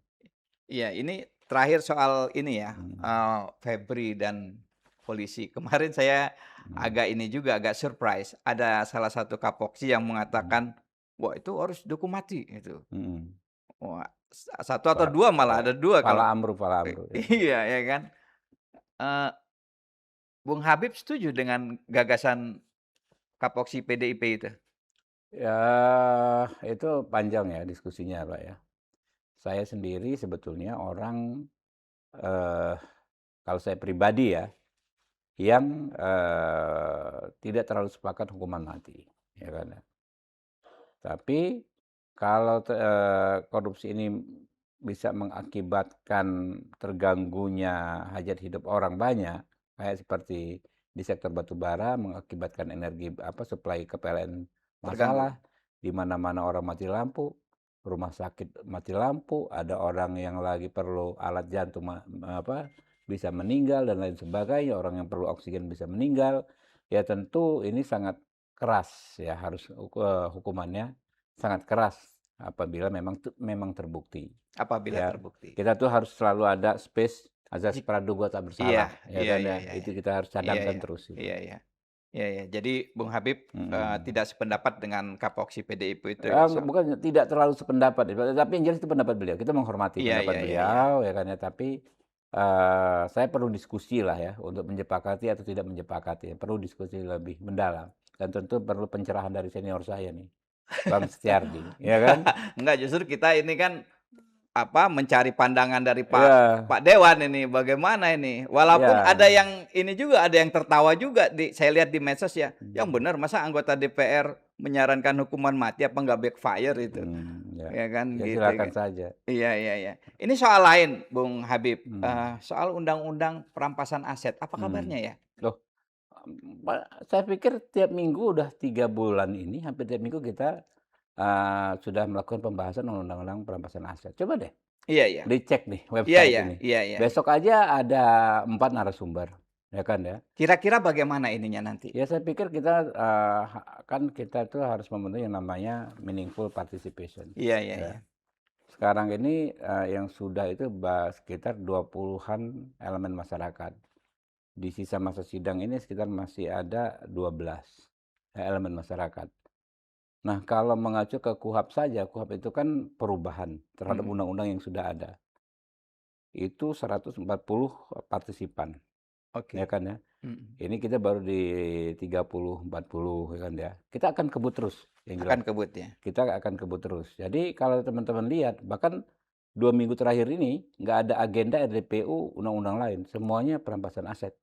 Iya, ini terakhir soal ini ya, Mhm, Febri dan polisi. Kemarin saya mhm, agak ini juga, agak surprise, ada salah satu kapoksi yang mhm, mengatakan, "Wah, itu harus dihukum mati," gitu. mhm. Wah, 1 atau 2 malah, ada 2 Fala kalau Amru ya. iya, ya kan. Eee, Bung Habib setuju dengan gagasan kapoksi PDIP itu? Ya, itu panjang ya diskusinya, Pak, ya. Saya sendiri sebetulnya orang, eee, kalau saya pribadi ya, yang, tidak terlalu sepakat hukuman mati, ya kan ya. Tapi kalau korupsi ini bisa mengakibatkan terganggunya hajat hidup orang banyak, kayak seperti di sektor batubara mengakibatkan energi apa, suplai ke PLN Terganggu? masalah, di mana-mana orang mati lampu, rumah sakit mati lampu, ada orang yang lagi perlu alat jantung apa, bisa meninggal dan lain sebagainya, orang yang perlu oksigen bisa meninggal. Ya tentu ini sangat keras ya harus hukumannya sangat keras apabila memang terbukti. Apabila Ya, terbukti. kita tuh harus selalu ada space azas Jik praduga tak iya bersalah, ya iya kan iya ya. iya iya. Itu kita harus Iya cadangkan iya. terus itu. Iya iya. Iya iya. Jadi Bung Habib, Mhm. tidak sependapat dengan kapoksi PDIP itu ya soal Bukan tidak terlalu sependapat ya, tapi yang jelas itu pendapat beliau. Kita menghormati iya pendapat iya iya iya. beliau ya kan ya, tapi, saya perlu diskusi lah ya untuk menyepakati atau tidak menyepakati, perlu diskusi lebih mendalam dan tentu perlu pencerahan dari senior saya nih, Bang Setiardi, ya kan? Enggak, justru kita ini kan, apa, mencari pandangan dari Iya, Pak Dewan ini, bagaimana ini. Walaupun ada iya. yang ini juga, ada yang tertawa juga saya lihat di medsos ya, "Yang Mhm, benar masa anggota DPR menyarankan hukuman mati, apa nggak backfire itu?" ya. Ya kan, Ya gitu silakan kan. saja. Iya iya iya. Ini soal lain Bung Habib, Mmm, soal undang-undang perampasan aset, apa mhm. kabarnya ya? Loh, saya pikir tiap minggu udah 3 bulan ini, hampir tiap minggu kita, sudah melakukan pembahasan undang-undang perampasan aset. Coba deh Iya iya. dicek nih Iya website iya ini. iya iya. Besok aja ada 4 narasumber, ya kan ya. Kira-kira bagaimana ininya nanti? Ya saya pikir kita, kan kita tuh harus memenuhi yang namanya meaningful participation, Iya iya ya. iya. Sekarang ini, yang sudah itu sekitar 20-an elemen masyarakat. Di sisa masa sidang ini sekitar masih ada 12 elemen masyarakat. Nah, kalau mengacu ke KUHP saja, KUHP itu kan perubahan terhadap Mhm. undang-undang yang sudah ada. Itu 140 partisipan, ya Oke. kan ya. Mhm. Ini kita baru di 30, 40 ya kan ya. Kita akan kebut terus yang jelas. Akan kebut ya? Kita akan kebut terus. Jadi kalau teman-teman lihat, bahkan 2 minggu terakhir ini nggak ada agenda RDPU undang-undang lain, semuanya perampasan aset.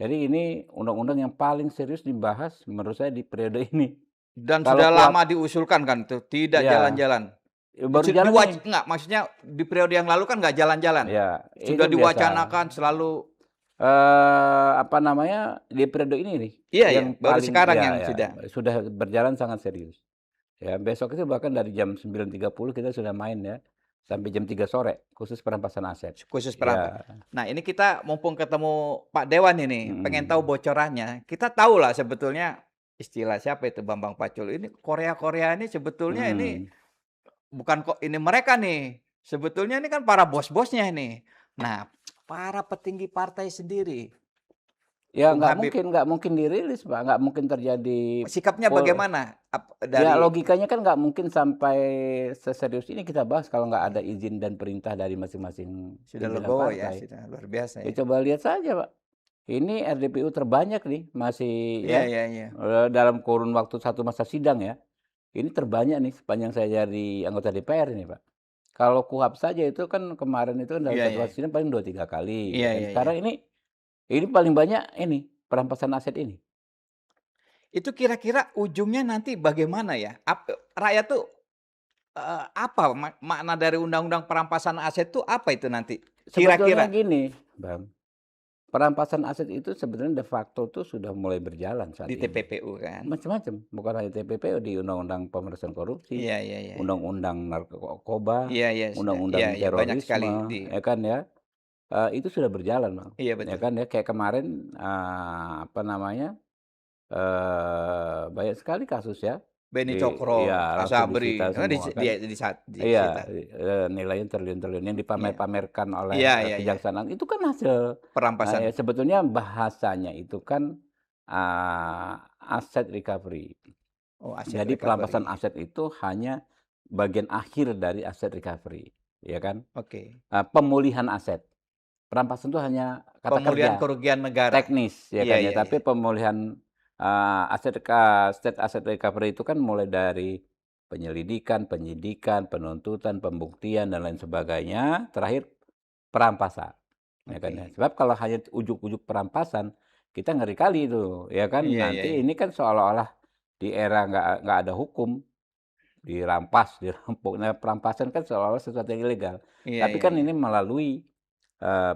Jadi ini undang-undang yang paling serius dibahas menurut saya di periode ini. Dan Kalau sudah kuap lama diusulkan kan tuh, tidak ya, jalan-jalan. baru jalan nih. Enggak, maksudnya di periode yang lalu kan nggak jalan-jalan. Ya, itu Sudah biasa. diwacanakan selalu. Apa namanya, di periode ini nih, Iya ya, yang baru paling sekarang ya yang ya, sudah. sudah berjalan sangat serius. Ya, besok itu bahkan dari jam 9.30 kita sudah main ya, sampai jam 3 sore, khusus perampasan aset. Khusus perampa Ya, Nah, ini kita mumpung ketemu Pak Dewan ini, pengen tahu mhm, bocorannya. Kita tahu lah sebetulnya istilah siapa itu Bambang Pacul ini Korea-Korea ini sebetulnya ini mhm. bukan kok ini mereka nih. Sebetulnya ini kan para bos-bosnya ini. Nah, para petinggi partai sendiri, Ya Bung Habib, nggak mungkin dirilis Pak, nggak mungkin terjadi sikapnya pol bagaimana? ya Dari logikanya kan nggak mungkin sampai seserius ini kita bahas kalau nggak ada izin dan perintah dari masing-masing sudah pimpinan legowo ya, partai. sudah luar biasa Ya ya. coba lihat saja Pak. Ini RDPU terbanyak nih, masih Iya ya, iya iya. dalam kurun waktu satu masa sidang ya. Ini terbanyak nih sepanjang saya jadi anggota DPR ini, Pak. Kalau KUHP saja itu kan kemarin itu kan dalam Iya satu iya. masa sidang paling 2 3 kali Iya ya kan. iya iya. Sekarang ini paling banyak ini, perampasan aset ini. Itu kira-kira ujungnya nanti bagaimana ya? Rakyat tuh, apa makna dari undang-undang perampasan aset tuh apa itu nanti? Sebetulnya Kira-kira gini, Bang, perampasan aset itu sebenarnya de facto tuh sudah mulai berjalan saat di ini. TPPU kan? Macam-macam, bukan hanya TPPU, di Undang-Undang Pemberantasan Korupsi, Iya iya iya. Undang-Undang Narkoba, Iya iya sudah. Iya Undang-Undang iya banyak sekali Terorisme, di ya kan ya. Itu sudah berjalan, Bang, iya ya betul. kan ya. Kayak kemarin, apa namanya, banyak sekali kasus ya, Beni Cokro, iya langsung Asabri, disita karena semua kan. Iya, disita. nilainya triliun-triliun yang Iya. dipamer-pamerkan oleh, Iya iya iya. kejaksaan itu kan hasil, Perampasan. sebetulnya bahasanya itu kan, aset recovery. Oh, aset Jadi perampasan recovery. aset itu hanya bagian akhir dari aset recovery, ya kan. Oke. Pemulihan aset. Perampasan itu hanya kata Pemulihan kerja, kerugian negara. teknis ya Iya kan ya, iya iya. tapi pemulihan, state asset recovery itu kan mulai dari penyelidikan, penyidikan, penuntutan, pembuktian, dan lain sebagainya, terakhir perampasan, ya kan ya. Oke. Sebab kalau hanya ujug-ujug perampasan, kita ngeri kali itu, ya kan. Iya iya Nanti iya. ini kan seolah-olah di era nggak ada hukum, dirampas, dirampok. Nah, perampasan kan seolah-olah sesuatu yang ilegal. Iya Tapi iya kan iya. ini melalui,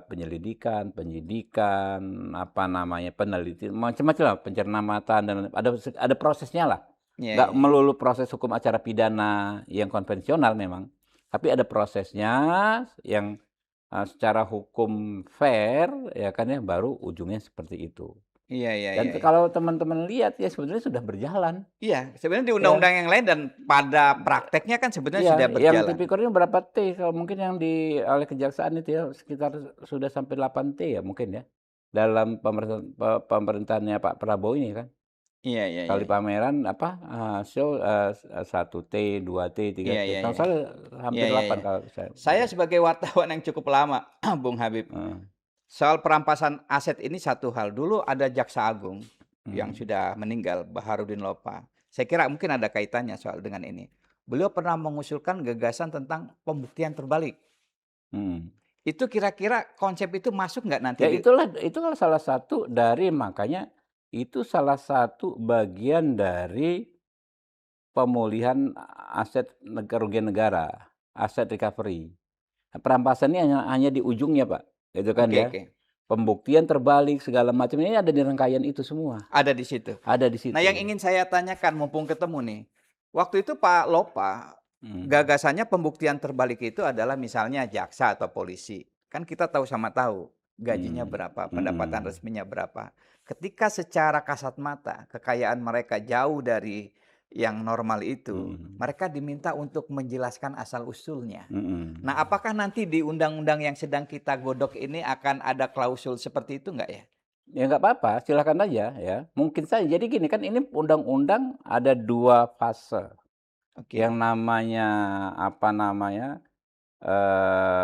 penyelidikan, penyidikan, apa namanya, penelitian, macam-macam lah, pencermatan dan ada prosesnya lah. Iya Nggak iya iya. melulu proses hukum acara pidana yang konvensional memang, tapi ada prosesnya yang, secara hukum fair, ya kan ya, baru ujungnya seperti itu. Iya iya Dan iya iya. kalau teman-teman lihat ya sebetulnya sudah berjalan, Iya, sebenarnya di ya. undang-undang yang lain dan pada prakteknya kan sebenarnya Iya, sudah yang berjalan. tipikornya berapa T, kalau mungkin yang oleh kejaksaan itu ya sekitar sudah sampai 8 T ya mungkin ya, dalam pemerintahannya Pak Prabowo ini kan. Iya iya iya Kali iya. pameran apa, show, 1 T, 2 T, 3 Iya T, iya kalau iya. nggak salah Iya hampir iya 8 iya. kalau saya Saya ingat. sebagai wartawan yang cukup lama, Bung Habib, Heeh, soal perampasan aset ini satu hal, dulu ada jaksa agung yang mhm, sudah meninggal, Baharudin Lopa. Saya kira mungkin ada kaitannya soal dengan ini. Beliau pernah mengusulkan gagasan tentang pembuktian terbalik. mhm. Itu kira-kira konsep itu masuk nggak nanti Ya di itulah salah satu dari makanya itu salah satu bagian dari pemulihan aset kerugian negara, aset recovery. Perampasan ini hanya di ujungnya, Pak, gitu kan oke ya. oke, Pembuktian terbalik segala macam ini ada di rangkaian itu semua, ada di situ. ada di Nah, yang situ. ingin saya tanyakan mumpung ketemu nih, waktu itu Pak Lopa, Mhm, gagasannya pembuktian terbalik itu adalah misalnya jaksa atau polisi. Kan kita tahu sama tahu gajinya mhm, berapa, pendapatan mhm, resminya berapa. Ketika secara kasat mata kekayaan mereka jauh dari yang normal itu, mhm, mereka diminta untuk menjelaskan asal-usulnya. Nah, mhm. apakah nanti di undang-undang yang sedang kita godok ini akan ada klausul seperti itu enggak ya? Ya nggak apa-apa, silakan aja ya. Mungkin saja jadi gini kan ini undang-undang ada 2 fase, yang Oke. namanya, apa namanya,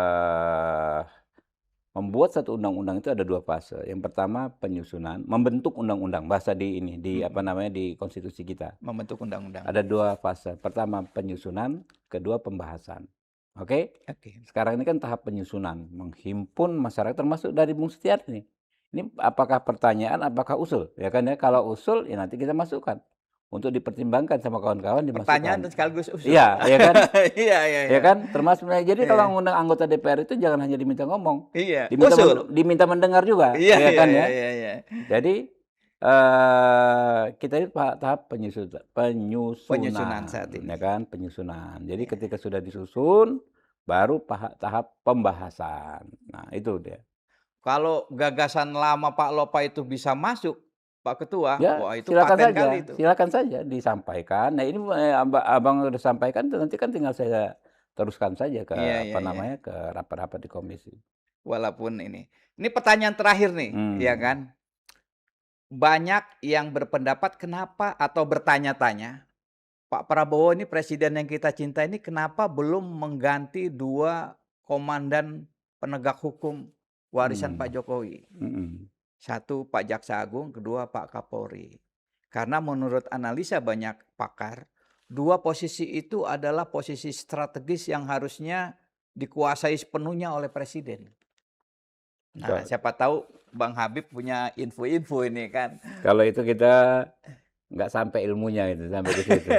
eee membuat satu undang-undang itu ada 2 fase. Yang pertama penyusunan, membentuk undang-undang, bahasa di ini, di apa Mhm. namanya, di konstitusi kita. Membentuk undang-undang. Ada 2 fase. Pertama penyusunan, kedua pembahasan. Oke? Oke. Sekarang ini kan tahap penyusunan, menghimpun masyarakat termasuk dari Bung Setiar nih. Ini apakah pertanyaan, apakah usul? Ya kan ya, kalau usul ya nanti kita masukkan. untuk dipertimbangkan sama kawan-kawan Pertanyaan dimasukkan. dan sekaligus usul. Iya, ya kan? Iya iya Ya iya. kan? Termasuk jadi kalau Iya. ngundang anggota DPR itu jangan hanya diminta ngomong, Iya, usul. diminta mendengar juga, Iya ya iya kan iya ya? iya iya. Jadi, kita itu tahap Penyusunan penyusunan, saat ya ini. kan? Penyusunan. Jadi Iya. ketika sudah disusun, baru tahap pembahasan. Nah, itu dia. Kalau gagasan lama Pak Lopa itu bisa masuk, Pak Ketua, Ya, wah itu paten kali itu. silakan saja disampaikan. Nah, ini, Abang udah sampaikan, nanti kan tinggal saya teruskan saja ke, Iya apa iya iya. namanya, ke rapat-rapat di komisi. Walaupun ini pertanyaan terakhir nih, ya Hmm. kan? Banyak yang berpendapat kenapa atau bertanya-tanya, Pak Prabowo ini presiden yang kita cinta ini kenapa belum mengganti 2 komandan penegak hukum warisan Pak Hmm. Jokowi? Mhm. Satu Pak Jaksa Agung, kedua Pak Kapolri. Karena menurut analisa banyak pakar, 2 posisi itu adalah posisi strategis yang harusnya dikuasai sepenuhnya oleh presiden. Nah, Ka siapa tahu Bang Habib punya info-info ini kan. Kalau itu kita nggak sampai ilmunya itu, sampai ke situ.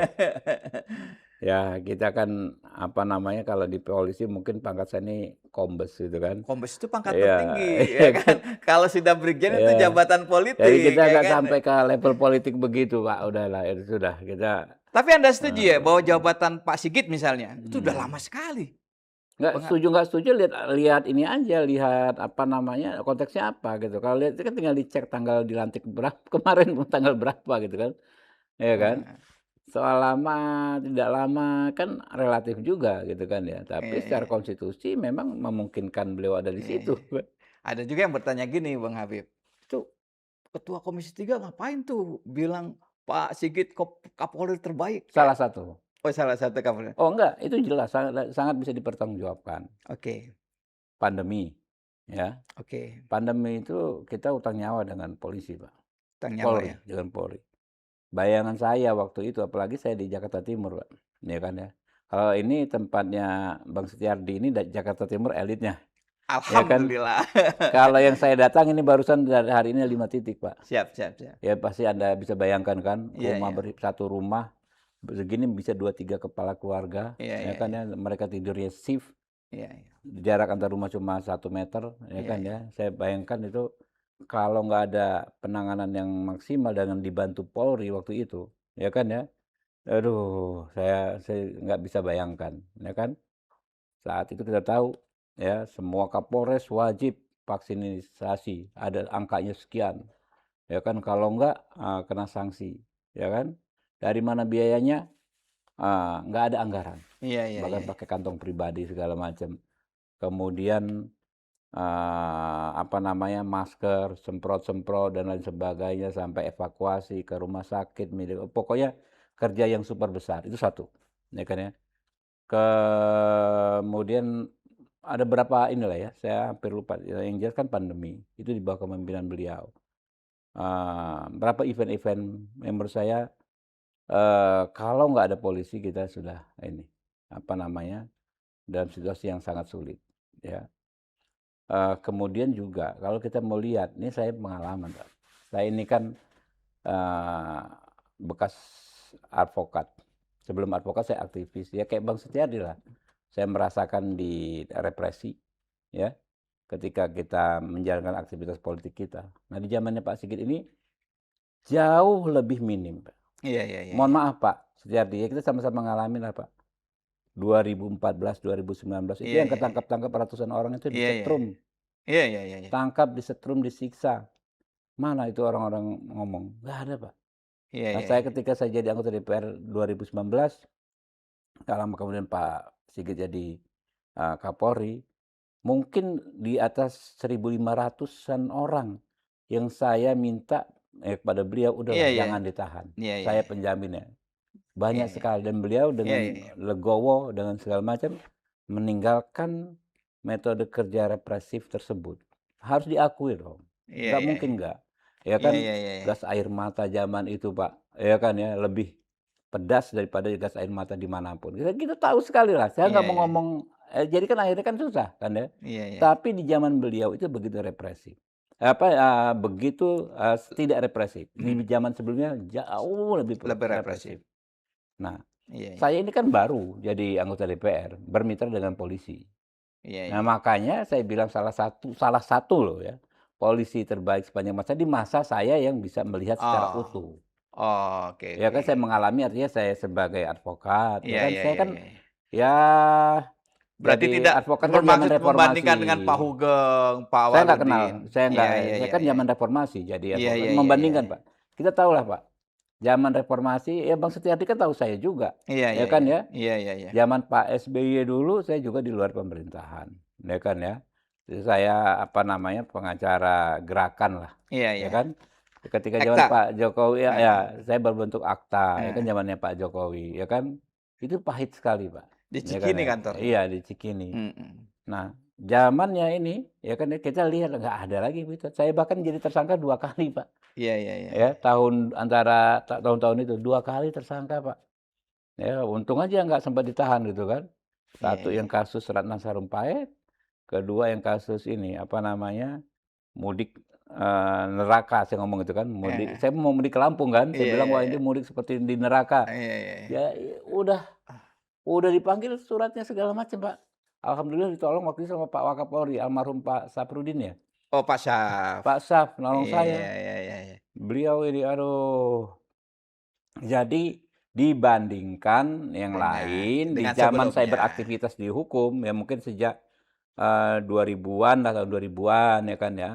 Ya, kita kan, apa namanya, kalau di polisi mungkin pangkat saya ini kombes gitu kan. Kombes itu pangkat Iya, tertinggi, iya ya kan, kan. Kalau sudah brigjen itu iya. jabatan Jadi politik, kita ya nggak kan. sampai ke level politik begitu, Pak, udahlah, itu sudah, kita, Tapi Anda setuju ya bahwa eee, jabatan Pak Sigit misalnya, itu udah lama mhm. sekali. Penga Nggak setuju, lihat lihat ini aja, lihat, apa namanya, konteksnya apa gitu. Kalau lihat itu kan tinggal dicek tanggal dilantik kemarin tanggal berapa gitu kan, iya kan? heeh, Soal lama, tidak lama, kan relatif juga gitu kan ya, tapi iya secara iya konstitusi memang memungkinkan beliau ada di iya situ. iya. Ada juga yang bertanya gini Bang Habib, "Itu Ketua Komisi 3 ngapain tuh bilang Pak Sigit Kapolri terbaik?" Salah satu. Oh salah satu Kapolri. Oh enggak, itu jelas sangat sangat bisa dipertanggungjawabkan. Oke Pandemi, ya. oke, Pandemi itu kita utang nyawa dengan polisi, Pak. tentang nyawa Polri, ya. dengan Polri. Bayangan saya waktu itu, apalagi saya di Jakarta Timur, Pak, ya kan ya. Kalau ini tempatnya Bang Setiardi ini Jakarta Timur elitnya, ya kan. Alhamdulillah. Kalau yang saya datang ini barusan dari hari ini 5 titik, Pak. Siap siap siap. Ya pasti Anda bisa bayangkan kan, Iya iya. satu rumah segini bisa 2 3 kepala keluarga, Iya ya iya kan iya. ya, mereka tidurnya shift, Iya iya. jarak antar rumah cuma 1 meter, ya Iya kan iya. ya. Saya bayangkan itu kalau nggak ada penanganan yang maksimal dengan dibantu Polri waktu itu, ya kan ya. Aduh, saya nggak bisa bayangkan, ya kan. Saat itu kita tahu, ya, semua Kapolres wajib vaksinasi, ada angkanya sekian. Ya kan, kalau enggak, kena sanksi, ya kan. Dari mana biayanya? Nggak ada anggaran, Iya iya bahkan iya. pakai kantong pribadi segala macam. Kemudian, apa namanya, masker, semprot-semprot dan lain sebagainya, sampai evakuasi ke rumah sakit, pokoknya kerja yang super besar, itu satu, ya kan ya. Kemudian ada berapa inilah ya, saya hampir lupa, yang jelas kan pandemi, itu di bawah kepemimpinan beliau. Berapa event-event yang menurut saya, kalau nggak ada polisi kita sudah ini, apa namanya, dalam situasi yang sangat sulit, ya. Kemudian juga kalau kita mau lihat, ini saya pengalaman, Pak. Saya ini kan, eee, bekas advokat. Sebelum advokat saya aktivis, ya kayak Bang Setiadi lah. Saya merasakan di represi, ya, ketika kita menjalankan aktivitas politik kita. Nah, di zamannya Pak Sigit ini jauh lebih minim, Pak. Iya iya iya Mohon iya. maaf Pak Setiardi, ya kita sama-sama ngalamin lah Pak. 2014, 2019 itu Iya yang iya iya. ketangkap-tangkap ratusan orang itu Iya iya iya. disetrum, Iya iya iya iya. tangkap, disetrum, disiksa. Mana itu orang-orang ngomong? Nggak ada Pak. Iya Nah iya saya iya. ketika saya jadi anggota DPR 2019, nggak lama kemudian Pak Sigit jadi, Kapolri, mungkin di atas 1.500-an orang yang saya minta, kepada beliau, Iya "Udahlah iya. jangan ditahan, Iya iya saya iya. penjaminnya." Iya Banyak iya. sekali dan beliau Iya dengan iya iya. legowo, dengan segala macam, meninggalkan metode kerja represif tersebut. Harus diakui dong, Iya nggak iya mungkin iya. nggak. Ya Iya kan, iya iya iya. gas air mata zaman itu Pak, ya kan ya, lebih pedas daripada gas air mata dimanapun. Kita tahu sekali lah, saya Iya nggak mau iya. ngomong, jadi kan akhirnya kan susah kan ya. Iya iya. Tapi di zaman beliau itu begitu represif. begitu, tidak represif. Di Mhm, zaman sebelumnya jauh lebih lebih represif. represif. Nah, Iya iya. saya ini kan baru jadi anggota DPR, bermitra dengan polisi. Iya Nah, iya. makanya saya bilang salah satu loh ya, polisi terbaik sepanjang masa di masa saya yang bisa melihat secara Oh. utuh. Oh, oke Ya oke. kan saya mengalami artinya saya sebagai advokat, ya Iya kan iya saya iya kan iya. ya Berarti jadi tidak advokat kan zaman bermaksud reformasi. membandingkan dengan Pak Hugeng, Pak Saya nggak kenal, Waludin. Iya iya saya iya kan iya. zaman reformasi jadi Iya advokat iya iya iya. membandingkan, Pak. Kita tahulah, Pak, zaman reformasi ya Bang Setiardi kan tahu saya juga, Iya ya iya kan iya. ya. Iya iya iya. Zaman Pak SBY dulu saya juga di luar pemerintahan, ya kan ya. Jadi saya, apa namanya, pengacara gerakan lah, Iya ya iya. kan. Ketika zaman Hektar? Pak Jokowi ya ya, Heeh, saya berbentuk akta, ya kan heeh. zamannya Pak Jokowi, ya kan. Itu pahit sekali, Pak, Di ya kan Cikini ya. kantornya? Iya, di Cikini. Mhm. Nah, zamannya ini, ya kan ya, kita lihat nggak ada lagi itu. Saya bahkan jadi tersangka 2 kali, Pak. Iya iya iya iya. Ya, tahun-tahun itu 2 kali tersangka, Pak. Ya, untung aja nggak sempat ditahan gitu kan. Iya Satu iya. yang kasus Ratna Sarumpait, kedua yang kasus ini, apa namanya, mudik, neraka saya ngomong itu kan, mudik Heeh. saya mau mudik ke Lampung kan, saya Iya bilang, iya "Wah, ini iya. mudik seperti di neraka." Iya iya iya. Ya, udah dipanggil suratnya segala macam, Pak. Alhamdulillah ditolong waktu itu sama Pak Wakapolri, almarhum Pak Saprudin ya. Oh, Pak Syaf. Pak Saf nolong Iya saya. iya iya iya iya. Beliau ini aduh. Jadi dibandingkan yang lain di Dengan zaman saya sebelumnya. beraktivitas di hukum ya mungkin sejak, 2000-an lah, tahun 2000-an ya kan ya,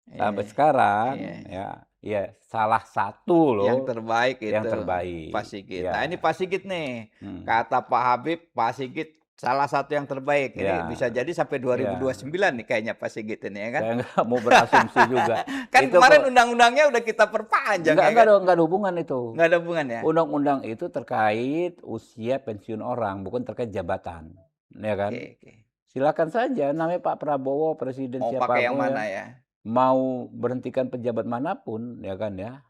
sampai Iya sekarang iya. ya salah satu Yang loh terbaik yang itu Pak terbaik. Sigit. Nah, ini Ya, Pak Sigit nih, mhm, kata Pak Habib, Pak Sigit salah satu yang terbaik. Ini bisa ya jadi sampai ya. 2029 nih kayaknya Pak Sigit ini ya kan? Saya nggak mau berasumsi juga. Kan Itu kemarin kok undang-undangnya udah kita perpanjang ya kan? nggak ada hubungan itu. Nggak ada hubungan ya? Undang-undang itu terkait usia pensiun orang, bukan terkait jabatan, ya Oke kan? oke. Silakan saja namanya Pak Prabowo, presiden Mau pakai yang siapapun ya, mana ya? mau berhentikan pejabat manapun ya kan ya,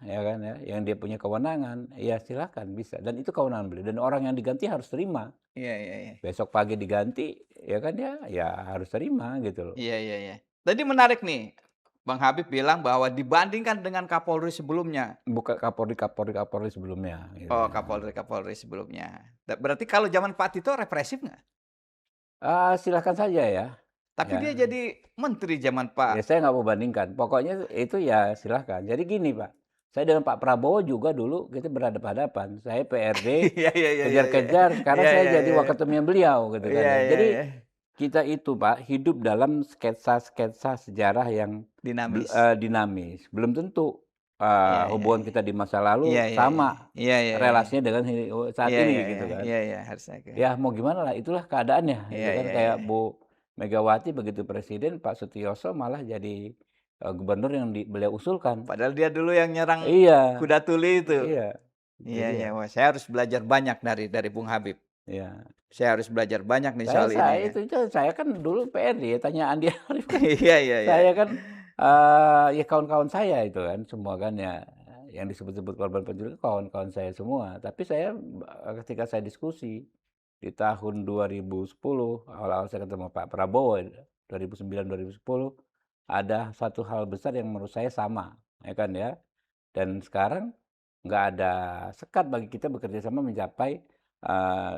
yang dia punya kewenangan, ya silakan bisa dan itu kewenangan beliau dan orang yang diganti harus terima. Iya iya iya. Besok pagi diganti, ya kan ya, ya harus terima gitu loh. Iya iya iya. Tadi menarik nih, Bang Habib bilang bahwa dibandingkan dengan Kapolri sebelumnya. Bukan Kapolri sebelumnya gitu Oh, ya. Kapolri sebelumnya. Berarti kalau zaman Pak Tito represif nggak? Silakan saja ya, Tapi ya. dia jadi menteri zaman Pak. Ya saya nggak mau bandingkan, pokoknya itu ya silahkan. Jadi gini Pak, saya dengan Pak Prabowo juga dulu kita berhadapan-hadapan. Saya PRD, Iya iya iya iya iya. kejar-kejar, sekarang Iya saya iya jadi iya. waketumnya beliau gitu kan Iya ya. iya Jadi iya. kita itu Pak, hidup dalam sketsa-sketsa sejarah yang Dinamis. dinamis. Belum tentu, Iya iya hubungan iya. kita di masa lalu Iya iya iya. sama Iya iya iya. relasinya dengan saat Iya iya ini iya. gitu kan. Iya iya, harusnya ke Ya mau gimana lah, itulah keadaannya gitu iya kan. iya iya. Kayak Bu Megawati begitu presiden, Pak Sutioso malah jadi, gubernur yang beliau usulkan. Padahal dia dulu yang nyerang Iya kuda tuli itu. iya, itu Iya iya. dia, Wah, saya harus belajar banyak dari Bung Habib. iya. Saya harus belajar banyak nih Saya soal ini saya ya. itu saya kan dulu PRD ya, tanya Andi Arief kan, Iya iya iya. saya kan, ya kawan-kawan saya itu kan semua kan ya, yang disebut-sebut korban penculikan kawan-kawan saya semua. Tapi saya, ketika saya diskusi di tahun 2010 awal-awal saya ketemu Pak Prabowo, 2009, 2010, ada satu hal besar yang menurut saya sama, ya kan ya. Dan sekarang nggak ada sekat bagi kita bekerja sama mencapai, eee,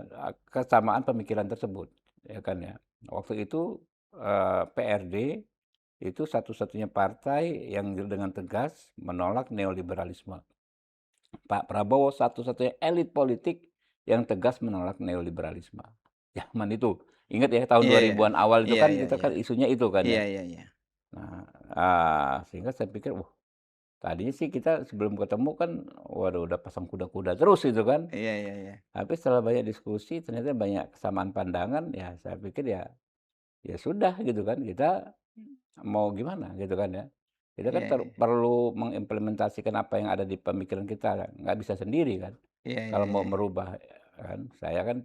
kesamaan pemikiran tersebut, ya kan ya. Waktu itu, PRD itu satu-satunya partai yang dengan tegas menolak neoliberalisme. Pak Prabowo satu-satunya elit politik yang tegas menolak neoliberalisme. Zaman itu, ingat ya tahun Iya iya. 2000-an awal itu Iya kan iya itu iya. kan isunya itu kan Iya ya. iya iya. Nah, sehingga saya pikir, wah tadinya sih kita sebelum ketemu kan, waduh udah pasang kuda-kuda terus itu kan. Iya iya iya. Tapi setelah banyak diskusi ternyata banyak kesamaan pandangan, ya saya pikir ya ya sudah gitu kan, kita mau gimana gitu kan ya. Kita kan Iya iya. perlu mengimplementasikan apa yang ada di pemikiran kita, nggak bisa sendiri kan. Iya iya Kalau mau iya. merubah kan, saya kan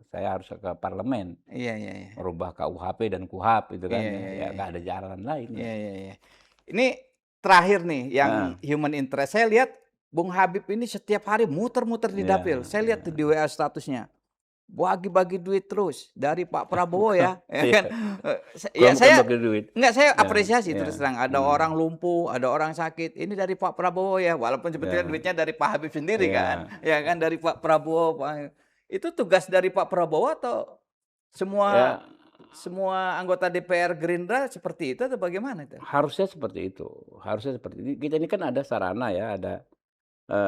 saya harus ke parlemen, Iya iya iya. merubah KUHP dan KUHAP itu kan Iya ya, iya ya iya. nggak ada jalan lain ya. Iya iya iya. Ini terakhir nih yang Heeh, human interest, saya lihat Bung Habib ini setiap hari muter-muter di iya dapil. Saya lihat tuh di iya. WA statusnya. bagi-bagi duit terus dari Pak Prabowo ya, ya Iya, kan. gua Ya bukan saya bagi duit. enggak, saya Ya, apresiasi ya, terus terang, ada orang lumpuh, ada orang sakit, ini dari Pak Prabowo ya, walaupun sebetulnya ya, duitnya dari Pak Habib sendiri kan, ya. ya kan, dari Pak Prabowo, itu tugas dari Pak Prabowo atau semua Ya, semua anggota DPR Gerindra seperti itu atau bagaimana itu? harusnya seperti itu, harusnya seperti ini. Kita ini kan ada sarana ya, ada,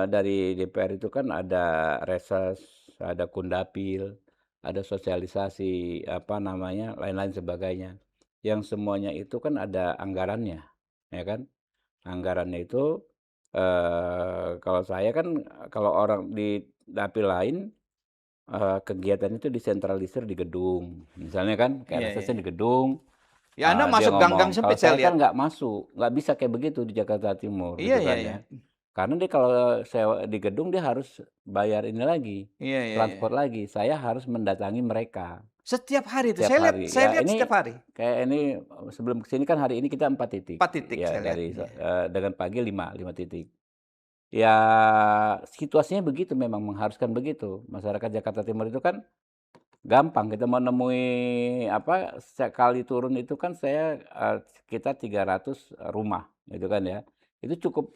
dari DPR itu kan ada reses, ada Kundapil, ada sosialisasi, apa namanya, lain-lain sebagainya. Yang semuanya itu kan ada anggarannya, ya kan. Anggarannya itu, kalau saya kan, kalau orang di dapil lain, kegiatan itu disentralisir di gedung. Misalnya kan kayak Iya, iya, resesnya iya. di gedung. Ya Anda Dia masuk gang-gang ngomong, kalau sempit saya saya kan lihat. nggak masuk, nggak bisa kayak begitu di Jakarta Timur Iya, gitu iya, kan iya. ya. Karena dia kalau sewa di gedung dia harus bayar ini lagi, Iya, iya, iya. transport lagi. Saya harus mendatangi mereka Setiap hari itu, setiap hari. saya Ya lihat setiap ini hari. kayak ini sebelum ke sini kan hari ini kita 4 titik, 4 titik ya saya lihat, dari iya. dengan pagi 5 titik. Ya situasinya begitu memang mengharuskan begitu. Masyarakat Jakarta Timur itu kan gampang kita mau nemui apa, sekali turun itu kan saya, sekitar 300 rumah gitu kan ya. Itu cukup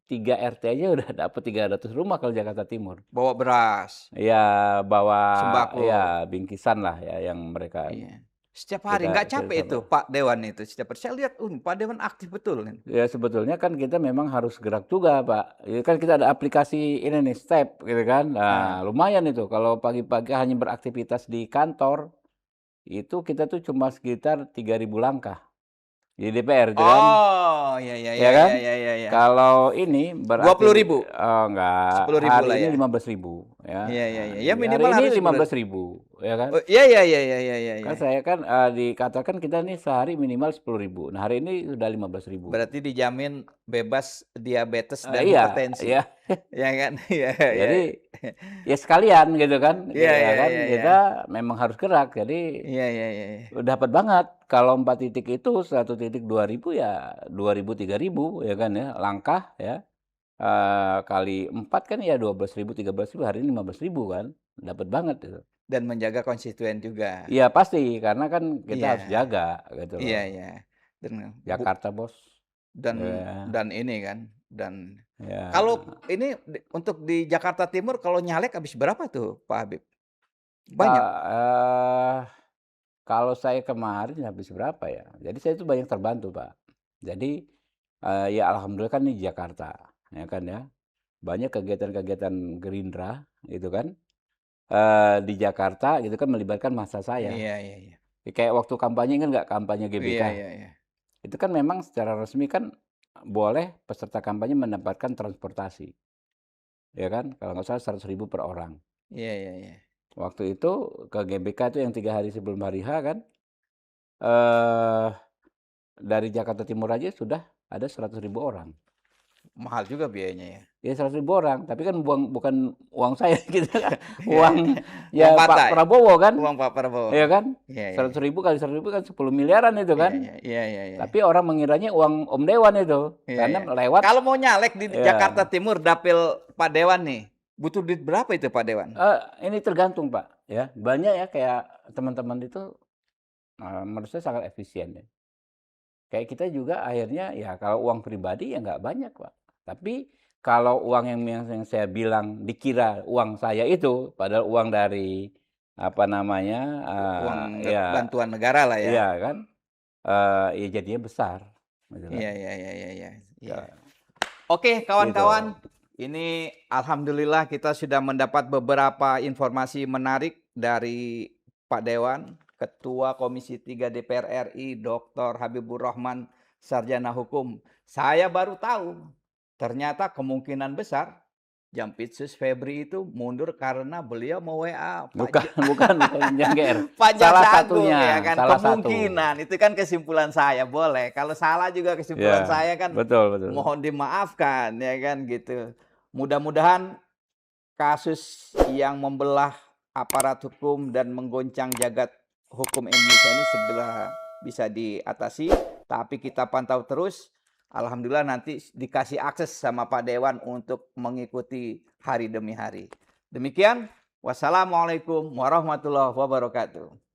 3 RT aja udah dapat 300 rumah kalau Jakarta Timur. Bawa beras, Ya bawa sembako. ya bingkisan lah ya yang mereka Iya. Setiap hari, kita nggak capek itu siapa Pak Dewan itu setiap hari. Saya lihat, Pak Dewan aktif betul ini. ya sebetulnya kan kita memang harus gerak juga, Pak. Ini kan kita ada aplikasi ini nih, Step gitu kan. Ah. Nah, lumayan itu kalau pagi-pagi hanya beraktivitas di kantor, itu kita tuh cuma sekitar 3.000 langkah. Di DPR itu kan, Oh, ya, ya, ya ya, kan? ya, ya, ya, ya. Kalau ini 20.000, enggak, 10.000 hari lah ini ya. 15.000 ya. Iya, iya, iya. Ya Hari minimal ini harus 15.000 ya kan. oh, iya, iya, iya, iya, iya, iya, Kan iya. saya kan, dikatakan kita nih sehari minimal 10.000. Nah, hari ini sudah 15.000. Berarti dijamin bebas diabetes dan Iya, hipertensi, iya. ya kan? Iya, iya. Jadi ya sekalian gitu kan, Iya, ya iya, kan iya, iya. kita memang harus gerak. Jadi Iya, iya, iya, iya. dapat banget kalau 4 titik itu, 1 titik 2.000 ya 2.000 3.000 ya kan ya, langkah ya. Kali 4 kan ya 12.000 13.000, hari ini 15.000 kan, dapat banget itu. Dan menjaga konstituen juga. Iya pasti, karena kan kita Iya, harus jaga gitu iya, loh. iya. Dan Jakarta Bos. Ya, dan ini kan, dan ya. kalau ini untuk di Jakarta Timur kalau nyalek habis berapa tuh Pak Habib? Banyak? Eee, kalau saya kemarin habis berapa ya, jadi saya itu banyak terbantu, Pak. Jadi, ya alhamdulillah kan di Jakarta, ya kan ya. Banyak kegiatan-kegiatan Gerindra gitu kan, di Jakarta gitu kan melibatkan massa saya. Iya, iya, iya. Ya kayak waktu kampanye ingat nggak kampanye Iya, GBK? iya, iya. Itu kan memang secara resmi kan boleh peserta kampanye mendapatkan transportasi, ya kan? Kalau nggak salah 100.000 per orang. Iya, iya, iya. Waktu itu ke GBK itu yang 3 hari sebelum hari H kan, eee, dari Jakarta Timur aja sudah ada 100.000 orang. Mahal juga biayanya ya. Ya 100.000 orang, tapi kan bukan uang saya gitu kan, Iya, uang uang ya Pak partai, Prabowo kan, uang Pak Prabowo. ya kan? Iya, iya, iya. 100.000 kali 100.000 kan 10 miliaran itu Iya, kan. iya, iya, iya, iya. Tapi orang mengiranya uang Om Dewan itu, Iya, karena iya. lewat Kalau mau nyalek di Jakarta ya, Timur dapil Pak Dewan nih, butuh duit berapa itu Pak Dewan? ini tergantung Pak, ya. Banyak ya kayak teman-teman itu, menurut saya sangat efisien ya. Kayak kita juga akhirnya ya kalau uang pribadi ya nggak banyak, Pak. Tapi kalau uang yang saya bilang dikira uang saya itu, padahal uang dari apa namanya, Uang ya bantuan negara lah ya. iya kan, ya jadinya besar, gitu kan. Iya, iya, iya, iya, iya. Iya. Ya, Oke, gitu. kawan-kawan, ini alhamdulillah kita sudah mendapat beberapa informasi menarik dari Pak Dewan, Ketua Komisi 3 DPR RI, Dr. Habibur Rahman, Sarjana Hukum. Saya baru tahu, ternyata kemungkinan besar Jampitsus Febri itu mundur karena beliau mau-WA Bukan bukan Jang GR, Pak salah Jaksa Agung satunya, ya kan, salah satu. kemungkinan itu kan kesimpulan saya, boleh. Kalau salah juga kesimpulan Ya, saya kan betul betul. mohon dimaafkan ya kan gitu. Mudah-mudahan kasus yang membelah aparat hukum dan menggoncang jagat hukum Indonesia ini segera bisa diatasi, tapi kita pantau terus. Alhamdulillah nanti dikasih akses sama Pak Dewan untuk mengikuti hari demi hari. Demikian Wassalamualaikum warahmatullahi wabarakatuh.